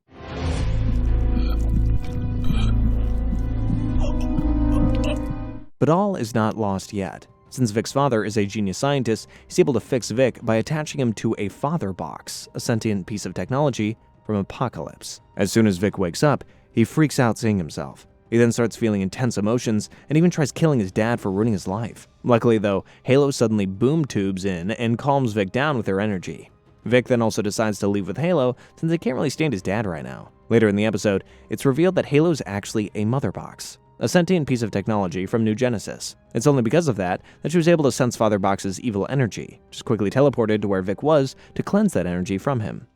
But all is not lost yet. Since Vic's father is a genius scientist, he's able to fix Vic by attaching him to a father box, a sentient piece of technology from Apocalypse. As soon as Vic wakes up, he freaks out seeing himself. He then starts feeling intense emotions and even tries killing his dad for ruining his life. Luckily though, Halo suddenly boom tubes in and calms Vic down with her energy. Vic then also decides to leave with Halo since he can't really stand his dad right now. Later in the episode, it's revealed that Halo's actually a mother box, a sentient piece of technology from New Genesis. It's only because of that she was able to sense Father Box's evil energy, just quickly teleported to where Vic was to cleanse that energy from him.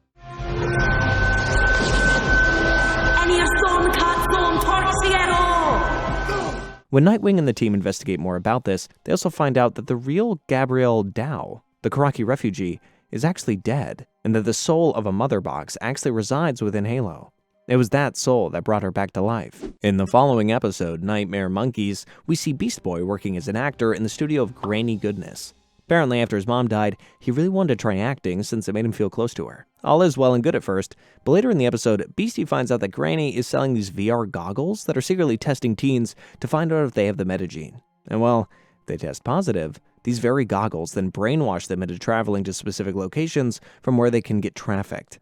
When Nightwing and the team investigate more about this, they also find out that the real Gabrielle Dow, the Karaki refugee, is actually dead, and that the soul of a mother box actually resides within Halo. It was that soul that brought her back to life. In the following episode, Nightmare Monkeys, we see Beast Boy working as an actor in the studio of Granny Goodness. Apparently, after his mom died, he really wanted to try acting since it made him feel close to her. All is well and good at first, but later in the episode, Beastie finds out that Granny is selling these VR goggles that are secretly testing teens to find out if they have the metagene. And well, if they test positive, these very goggles then brainwash them into traveling to specific locations from where they can get trafficked.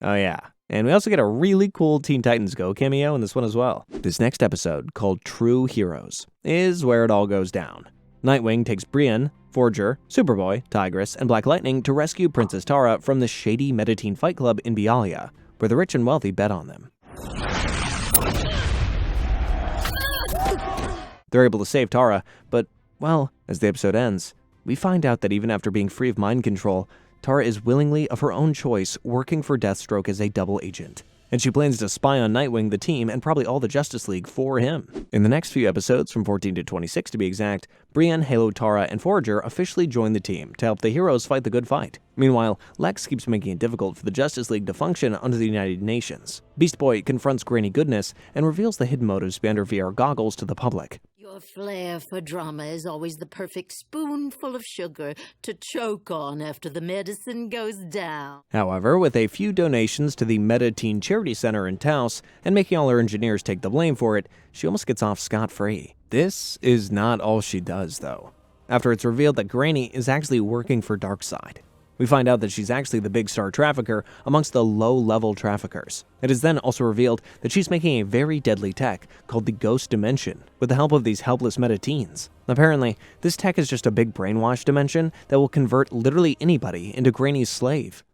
Oh yeah. And we also get a really cool Teen Titans Go cameo in this one as well. This next episode, called True Heroes, is where it all goes down. Nightwing takes Brian, Forger, Superboy, Tigress, and Black Lightning to rescue Princess Tara from the shady Meta-Teen fight club in Bialya, where the rich and wealthy bet on them. They're able to save Tara, but, well, as the episode ends, we find out that even after being free of mind control, Tara is willingly, of her own choice, working for Deathstroke as a double agent. And she plans to spy on Nightwing, the team, and probably all the Justice League for him. In the next few episodes, from 14 to 26 to be exact, Brian, Halo, Tara, and Forager officially join the team to help the heroes fight the good fight. Meanwhile, Lex keeps making it difficult for the Justice League to function under the United Nations. Beast Boy confronts Granny Goodness and reveals the hidden motives behind her VR goggles to the public. Your flair for drama is always the perfect spoonful of sugar to choke on after the medicine goes down. However, with a few donations to the Meta-Teen Charity Center in Taos, and making all her engineers take the blame for it, she almost gets off scot-free. This is not all she does, though. After it's revealed that Granny is actually working for Darkseid, we find out that she's actually the big star trafficker amongst the low-level traffickers. It is then also revealed that she's making a very deadly tech called the Ghost Dimension with the help of these helpless meta-teens. Apparently, this tech is just a big brainwash dimension that will convert literally anybody into Granny's slave.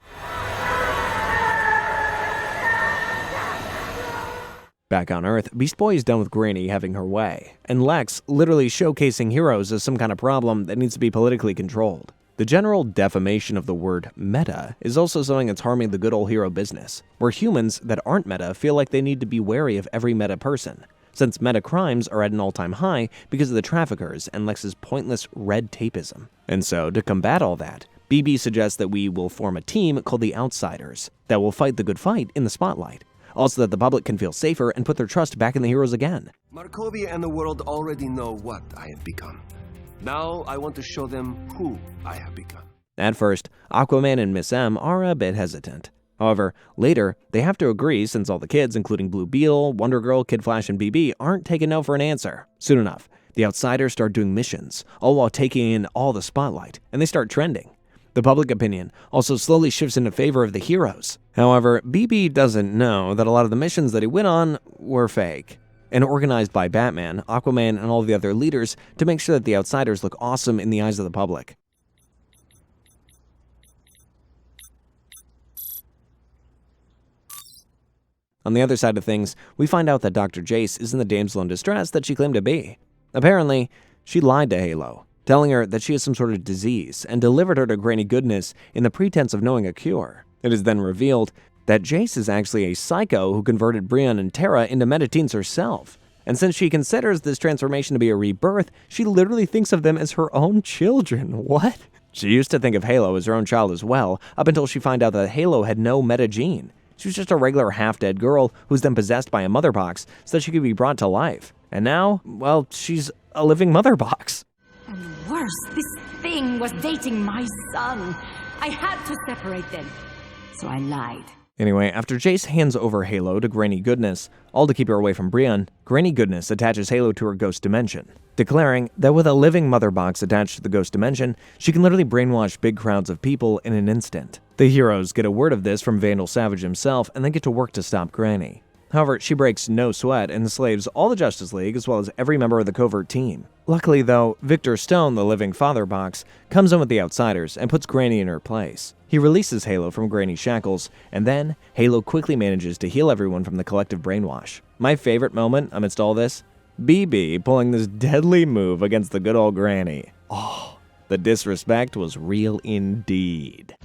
Back on Earth, Beast Boy is done with Granny having her way, and Lex literally showcasing heroes as some kind of problem that needs to be politically controlled. The general defamation of the word meta is also something that's harming the good old hero business, where humans that aren't meta feel like they need to be wary of every meta person, since meta crimes are at an all-time high because of the traffickers and Lex's pointless red tapeism. And so, to combat all that, BB suggests that we will form a team called the Outsiders that will fight the good fight in the spotlight. also that the public can feel safer and put their trust back in the heroes again. Markovia and the world already know what I have become. Now I want to show them who I have become. At first, Aquaman and Miss M are a bit hesitant. However, later, they have to agree since all the kids, including Blue Beetle, Wonder Girl, Kid Flash, and BB, aren't taking no for an answer. Soon enough, the Outsiders start doing missions, all while taking in all the spotlight, and they start trending. The public opinion also slowly shifts into favor of the heroes. However, BB doesn't know that a lot of the missions that he went on were fake, and organized by Batman, Aquaman, and all the other leaders to make sure that the Outsiders look awesome in the eyes of the public. On the other side of things, we find out that Dr. Jace isn't the damsel in distress that she claimed to be. Apparently, she lied to Halo, telling her that she has some sort of disease, and delivered her to Granny Goodness in the pretense of knowing a cure. It is then revealed that Jace is actually a psycho who converted Brian and Tara into metateens herself. And since she considers this transformation to be a rebirth, she literally thinks of them as her own children. What? She used to think of Halo as her own child as well, up until she found out that Halo had no meta gene. She was just a regular half-dead girl who was then possessed by a mother box so that she could be brought to life. And now, well, she's a living mother box. And worse, this thing was dating my son. I had to separate them, so I lied. Anyway, after Jace hands over Halo to Granny Goodness, all to keep her away from Brian, Granny Goodness attaches Halo to her ghost dimension, declaring that with a living mother box attached to the ghost dimension, she can literally brainwash big crowds of people in an instant. The heroes get a word of this from Vandal Savage himself and then get to work to stop Granny. However, she breaks no sweat and enslaves all the Justice League as well as every member of the covert team. Luckily though, Victor Stone, the living father box, comes in with the Outsiders and puts Granny in her place. He releases Halo from Granny's shackles, and then Halo quickly manages to heal everyone from the collective brainwash. My favorite moment amidst all this? BB pulling this deadly move against the good old Granny. Oh, the disrespect was real indeed.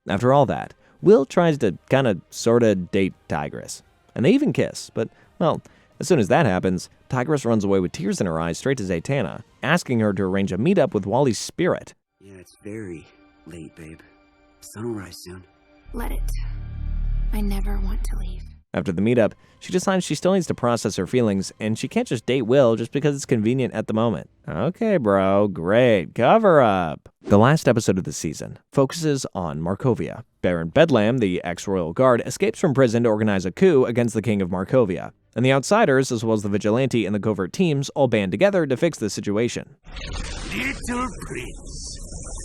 After all that, Will tries to kinda sorta date Tigress. And they even kiss, but, well, as soon as that happens, Tigress runs away with tears in her eyes straight to Zatanna, asking her to arrange a meetup with Wally's spirit. Yeah, it's very late, babe. Sun will rise soon. Let it. I never want to leave. After the meetup, she decides she still needs to process her feelings, and she can't just date Will just because it's convenient at the moment. Okay, bro, great, cover up. The last episode of the season focuses on Markovia. Baron Bedlam, the ex-royal guard, escapes from prison to organize a coup against the king of Markovia. And the Outsiders, as well as the Vigilante and the covert teams, all band together to fix the situation. Little prince,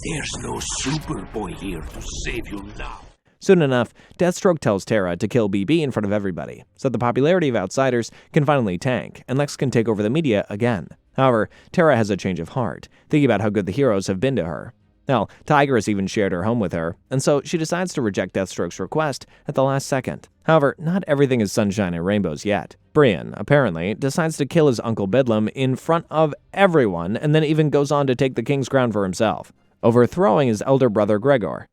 there's no Superboy here to save you now. Soon enough, Deathstroke tells Tara to kill BB in front of everybody, so that the popularity of Outsiders can finally tank, and Lex can take over the media again. However, Tara has a change of heart, thinking about how good the heroes have been to her. Hell, Tigress even shared her home with her, and so she decides to reject Deathstroke's request at the last second. However, not everything is sunshine and rainbows yet. Brian, apparently, decides to kill his Uncle Bedlam in front of everyone, and then even goes on to take the king's crown for himself, overthrowing his elder brother Gregor.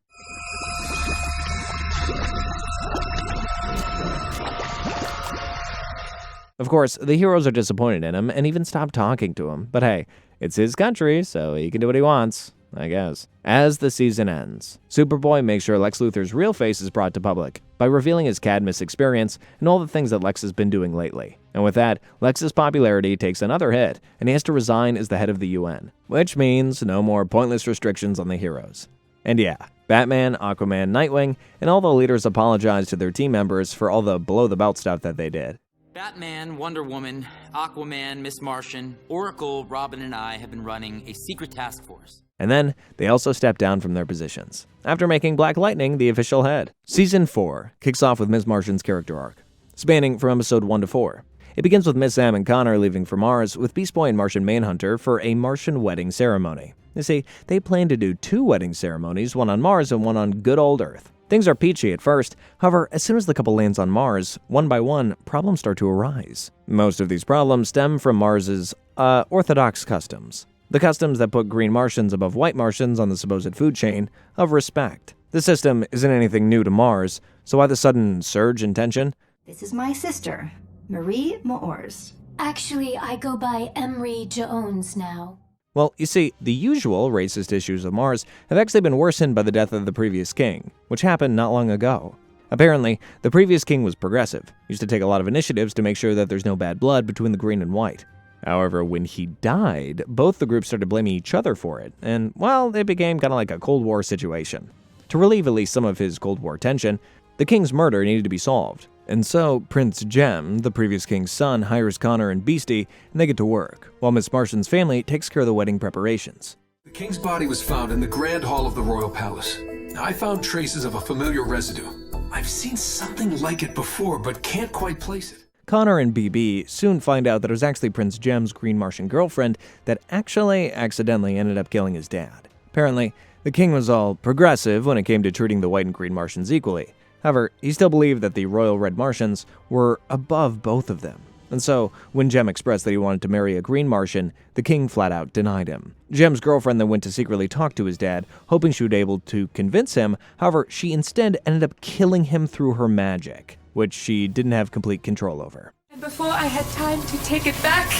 Of course, the heroes are disappointed in him and even stop talking to him, but hey, it's his country, so he can do what he wants, I guess. As the season ends, Superboy makes sure Lex Luthor's real face is brought to public by revealing his Cadmus experience and all the things that Lex has been doing lately. And with that, Lex's popularity takes another hit, and he has to resign as the head of the UN, which means no more pointless restrictions on the heroes. And yeah, Batman, Aquaman, Nightwing, and all the leaders apologize to their team members for all the below-the-belt stuff that they did. Batman, Wonder Woman, Aquaman, Miss Martian, Oracle, Robin, and I have been running a secret task force. And then, they also step down from their positions, after making Black Lightning the official head. Season 4 kicks off with Miss Martian's character arc, spanning from episode 1 to 4. It begins with Miss Sam and Connor leaving for Mars with Beast Boy and Martian Manhunter for a Martian wedding ceremony. You see, they plan to do 2 wedding ceremonies, one on Mars and one on good old Earth. Things are peachy at first, however, as soon as the couple lands on Mars, one by one, problems start to arise. Most of these problems stem from Mars's, orthodox customs. The customs that put green Martians above white Martians on the supposed food chain of respect. The system isn't anything new to Mars, so why the sudden surge in tension? This is my sister, Marie Moors. Actually, I go by Emery Jones now. Well, you see, the usual racist issues of Mars have actually been worsened by the death of the previous king, which happened not long ago. Apparently, the previous king was progressive, used to take a lot of initiatives to make sure that there's no bad blood between the green and white. However, when he died, both the groups started blaming each other for it, and, well, it became kind of like a Cold War situation. To relieve at least some of his Cold War tension, the king's murder needed to be solved. And so, Prince Jem, the previous king's son, hires Connor and Beastie, and they get to work, while Miss Martian's family takes care of the wedding preparations. The king's body was found in the Grand Hall of the Royal Palace. I found traces of a familiar residue. I've seen something like it before, but can't quite place it. Connor and BB soon find out that it was actually Prince Jem's Green Martian girlfriend that actually accidentally ended up killing his dad. Apparently, the king was all progressive when it came to treating the white and green Martians equally. However, he still believed that the royal red Martians were above both of them. And so, when Jem expressed that he wanted to marry a green Martian, the king flat out denied him. Jem's girlfriend then went to secretly talk to his dad, hoping she would be able to convince him. However, she instead ended up killing him through her magic, which she didn't have complete control over. And before I had time to take it back...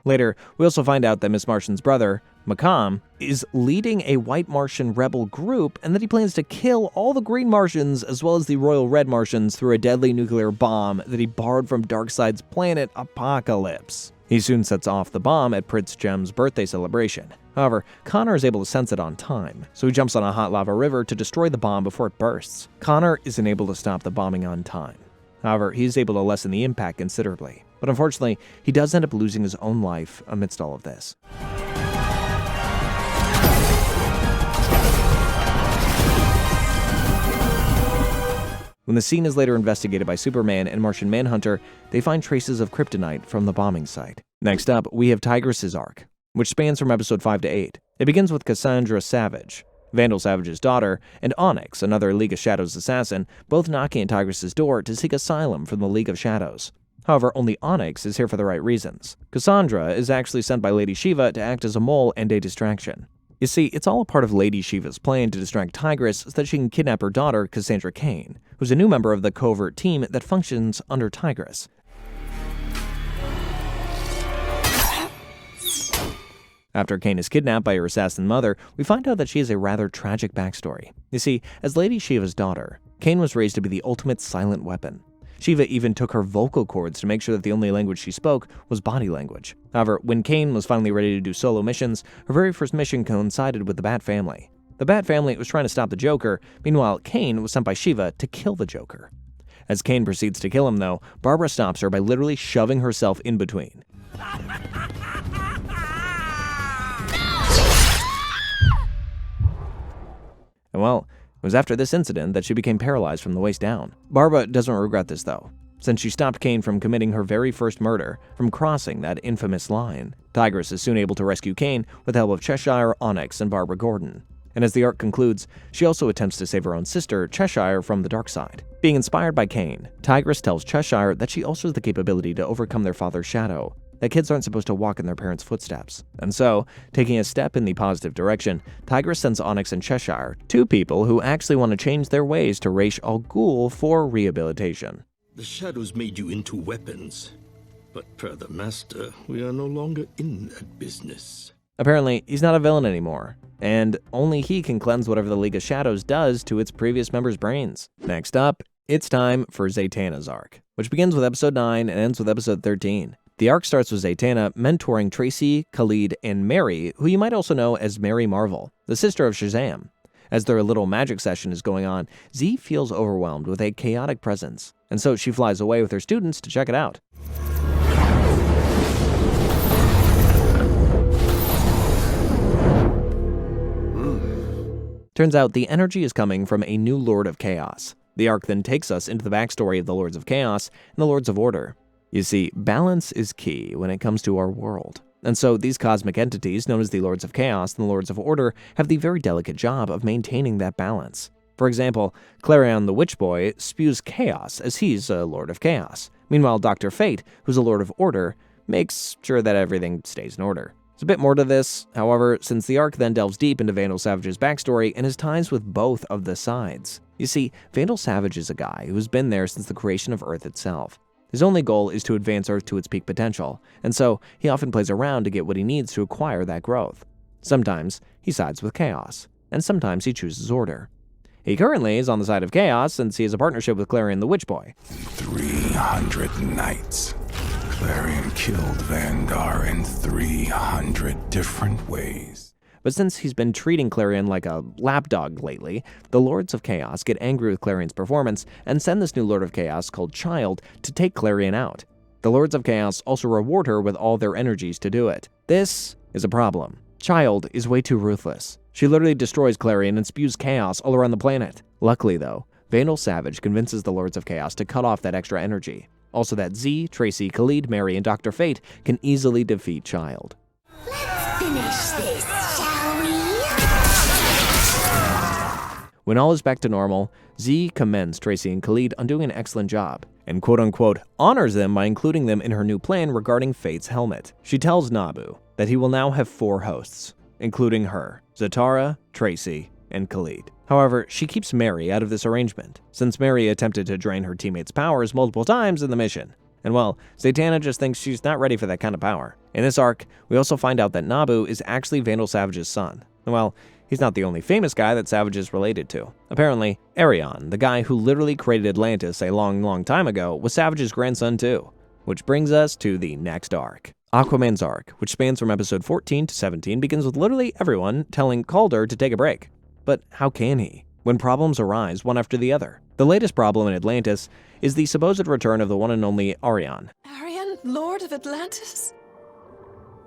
Later, we also find out that Miss Martian's brother, Makam, is leading a white Martian rebel group and that he plans to kill all the green Martians as well as the royal red Martians through a deadly nuclear bomb that he borrowed from Darkseid's planet Apocalypse. He soon sets off the bomb at Prince Jem's birthday celebration. However, Connor is able to sense it on time, so he jumps on a hot lava river to destroy the bomb before it bursts. Connor isn't able to stop the bombing on time. However, he is able to lessen the impact considerably. But unfortunately, he does end up losing his own life amidst all of this. When the scene is later investigated by Superman and Martian Manhunter, they find traces of kryptonite from the bombing site. Next up, we have Tigress's arc, which spans from episode 5 to 8. It begins with Cassandra Savage, Vandal Savage's daughter, and Onyx, another League of Shadows assassin, both knocking at Tigress's door to seek asylum from the League of Shadows. However, only Onyx is here for the right reasons. Cassandra is actually sent by Lady Shiva to act as a mole and a distraction. You see, it's all a part of Lady Shiva's plan to distract Tigress so that she can kidnap her daughter, Cassandra Cain, who's a new member of the covert team that functions under Tigress. After Cain is kidnapped by her assassin mother, we find out that she has a rather tragic backstory. You see, as Lady Shiva's daughter, Cain was raised to be the ultimate silent weapon. Shiva even took her vocal cords to make sure that the only language she spoke was body language. However, when Cain was finally ready to do solo missions, her very first mission coincided with the Bat Family. The Bat Family was trying to stop the Joker, meanwhile Cain was sent by Shiva to kill the Joker. As Cain proceeds to kill him though, Barbara stops her by literally shoving herself in between. And well, it was after this incident that she became paralyzed from the waist down. Barbara doesn't regret this though, since she stopped Cain from committing her very first murder, from crossing that infamous line. Tigress is soon able to rescue Cain with the help of Cheshire, Onyx, and Barbara Gordon. And as the arc concludes, she also attempts to save her own sister, Cheshire, from the dark side. Being inspired by Cain, Tigress tells Cheshire that she also has the capability to overcome their father's shadow, that kids aren't supposed to walk in their parents' footsteps. And so, taking a step in the positive direction, Tigress sends Onyx and Cheshire, two people who actually want to change their ways to Ra's al Ghul for rehabilitation. The shadows made you into weapons, but per the Master, we are no longer in that business. Apparently, he's not a villain anymore, and only he can cleanse whatever the League of Shadows does to its previous members' brains. Next up, it's time for Zatanna's arc, which begins with episode 9 and ends with episode 13. The arc starts with Zatanna mentoring Tracy, Khalid, and Mary, who you might also know as Mary Marvel, the sister of Shazam. As their little magic session is going on, Z feels overwhelmed with a chaotic presence, and so she flies away with her students to check it out. Turns out the energy is coming from a new Lord of Chaos. The arc then takes us into the backstory of the Lords of Chaos and the Lords of Order. You see, balance is key when it comes to our world. And so these cosmic entities, known as the Lords of Chaos and the Lords of Order, have the very delicate job of maintaining that balance. For example, Clarion the Witch Boy spews chaos as he's a Lord of Chaos. Meanwhile, Dr. Fate, who's a Lord of Order, makes sure that everything stays in order. There's a bit more to this, however, since the arc then delves deep into Vandal Savage's backstory and his ties with both of the sides. You see, Vandal Savage is a guy who's been there since the creation of Earth itself. His only goal is to advance Earth to its peak potential, and so he often plays around to get what he needs to acquire that growth. Sometimes he sides with chaos, and sometimes he chooses order. He currently is on the side of chaos since he has a partnership with Clarion the Witch Boy. 300 nights. Clarion killed Vandar in 300 different ways. But since he's been treating Clarion like a lapdog lately, the Lords of Chaos get angry with Clarion's performance and send this new Lord of Chaos called Child to take Clarion out. The Lords of Chaos also reward her with all their energies to do it. This is a problem. Child is way too ruthless. She literally destroys Clarion and spews chaos all around the planet. Luckily though, Vandal Savage convinces the Lords of Chaos to cut off that extra energy. Also that Z, Tracy, Khalid, Mary, and Dr. Fate can easily defeat Child. Let's finish this, shall we? When all is back to normal, Z commends Tracy and Khalid on doing an excellent job, and quote-unquote honors them by including them in her new plan regarding Fate's helmet. She tells Nabu that he will now have 4 hosts, including her, Zatara, Tracy, and Khalid. However, she keeps Mary out of this arrangement, since Mary attempted to drain her teammates' powers multiple times in the mission. And well, Zatanna just thinks she's not ready for that kind of power. In this arc, we also find out that Nabu is actually Vandal Savage's son. Well, he's not the only famous guy that Savage is related to. Apparently, Arion, the guy who literally created Atlantis a long time ago, was Savage's grandson too. Which brings us to the next arc. Aquaman's arc, which spans from episode 14 to 17, begins with literally everyone telling Calder to take a break. But how can he, when problems arise one after the other? The latest problem in Atlantis is the supposed return of the one and only Arion. Arion, Lord of Atlantis?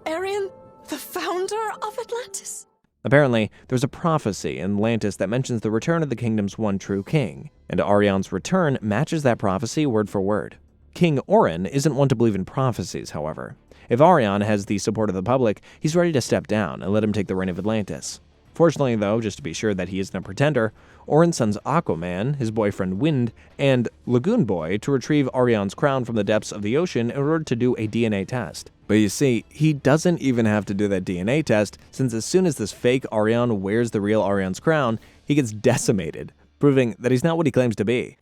Arion, the founder of Atlantis? Apparently, there's a prophecy in Atlantis that mentions the return of the kingdom's one true king, and Arion's return matches that prophecy word for word. King Orin isn't one to believe in prophecies, however. If Arion has the support of the public, he's ready to step down and let him take the reign of Atlantis. Fortunately, though, just to be sure that he isn't a pretender, Orin sends Aquaman, his boyfriend Wind, and Lagoon Boy to retrieve Arion's crown from the depths of the ocean in order to do a DNA test. But you see, he doesn't even have to do that DNA test, since as soon as this fake Arion wears the real Arion's crown, he gets decimated, proving that he's not what he claims to be.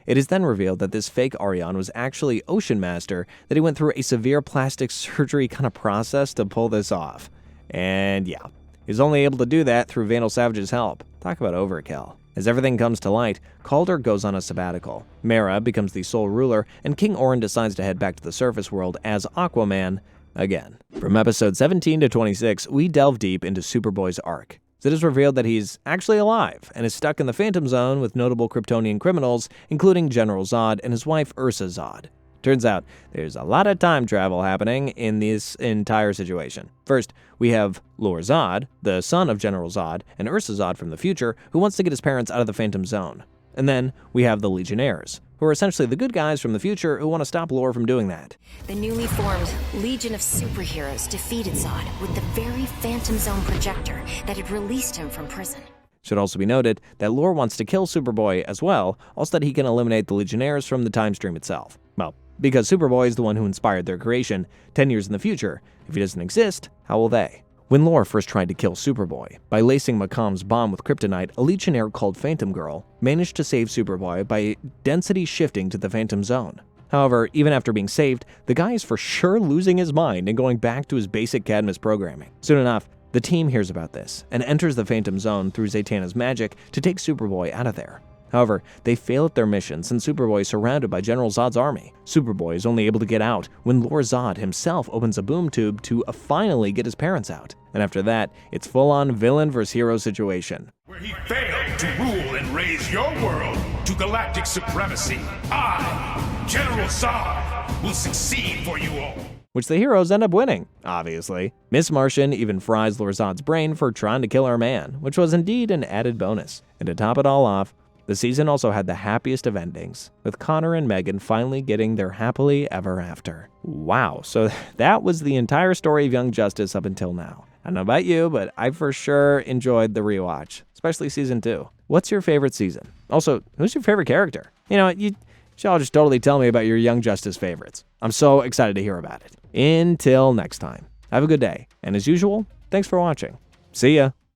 It is then revealed that this fake Arion was actually Ocean Master, that he went through a severe plastic surgery kind of process to pull this off. And yeah, he's only able to do that through Vandal Savage's help. Talk about overkill. As everything comes to light, Calder goes on a sabbatical. Mera becomes the sole ruler, and King Orin decides to head back to the surface world as Aquaman again. From episode 17 to 26, we delve deep into Superboy's arc. It is revealed that he's actually alive and is stuck in the Phantom Zone with notable Kryptonian criminals, including General Zod and his wife Ursa Zod. Turns out, there's a lot of time travel happening in this entire situation. First, we have Lord Zod, the son of General Zod, and Ursa Zod from the future, who wants to get his parents out of the Phantom Zone. And then, we have the Legionnaires, who are essentially the good guys from the future who want to stop Lore from doing that. The newly formed Legion of Superheroes defeated Zod with the very Phantom Zone projector that had released him from prison. Should also be noted that Lore wants to kill Superboy as well, also that he can eliminate the Legionnaires from the time stream itself. Well, because Superboy is the one who inspired their creation 10 years in the future. If he doesn't exist, how will they? When Lore first tried to kill Superboy, by lacing Makam's bomb with kryptonite, a Legionnaire called Phantom Girl managed to save Superboy by density shifting to the Phantom Zone. However, even after being saved, the guy is for sure losing his mind and going back to his basic Cadmus programming. Soon enough, the team hears about this and enters the Phantom Zone through Zatanna's magic to take Superboy out of there. However, they fail at their mission since Superboy is surrounded by General Zod's army. Superboy is only able to get out when Lord Zod himself opens a boom tube to finally get his parents out. And after that, it's full-on villain versus hero situation. Where he failed to rule and raise your world to galactic supremacy, I, General Zod, will succeed for you all. Which the heroes end up winning, obviously. Miss Martian even fries Lord Zod's brain for trying to kill her man, which was indeed an added bonus. And to top it all off, the season also had the happiest of endings, with Connor and Megan finally getting their happily ever after. Wow, so that was the entire story of Young Justice up until now. I don't know about you, but I for sure enjoyed the rewatch, especially season 2. What's your favorite season? Also, who's your favorite character? You know what, you should all just totally tell me about your Young Justice favorites. I'm so excited to hear about it. Until next time, have a good day, and as usual, thanks for watching. See ya!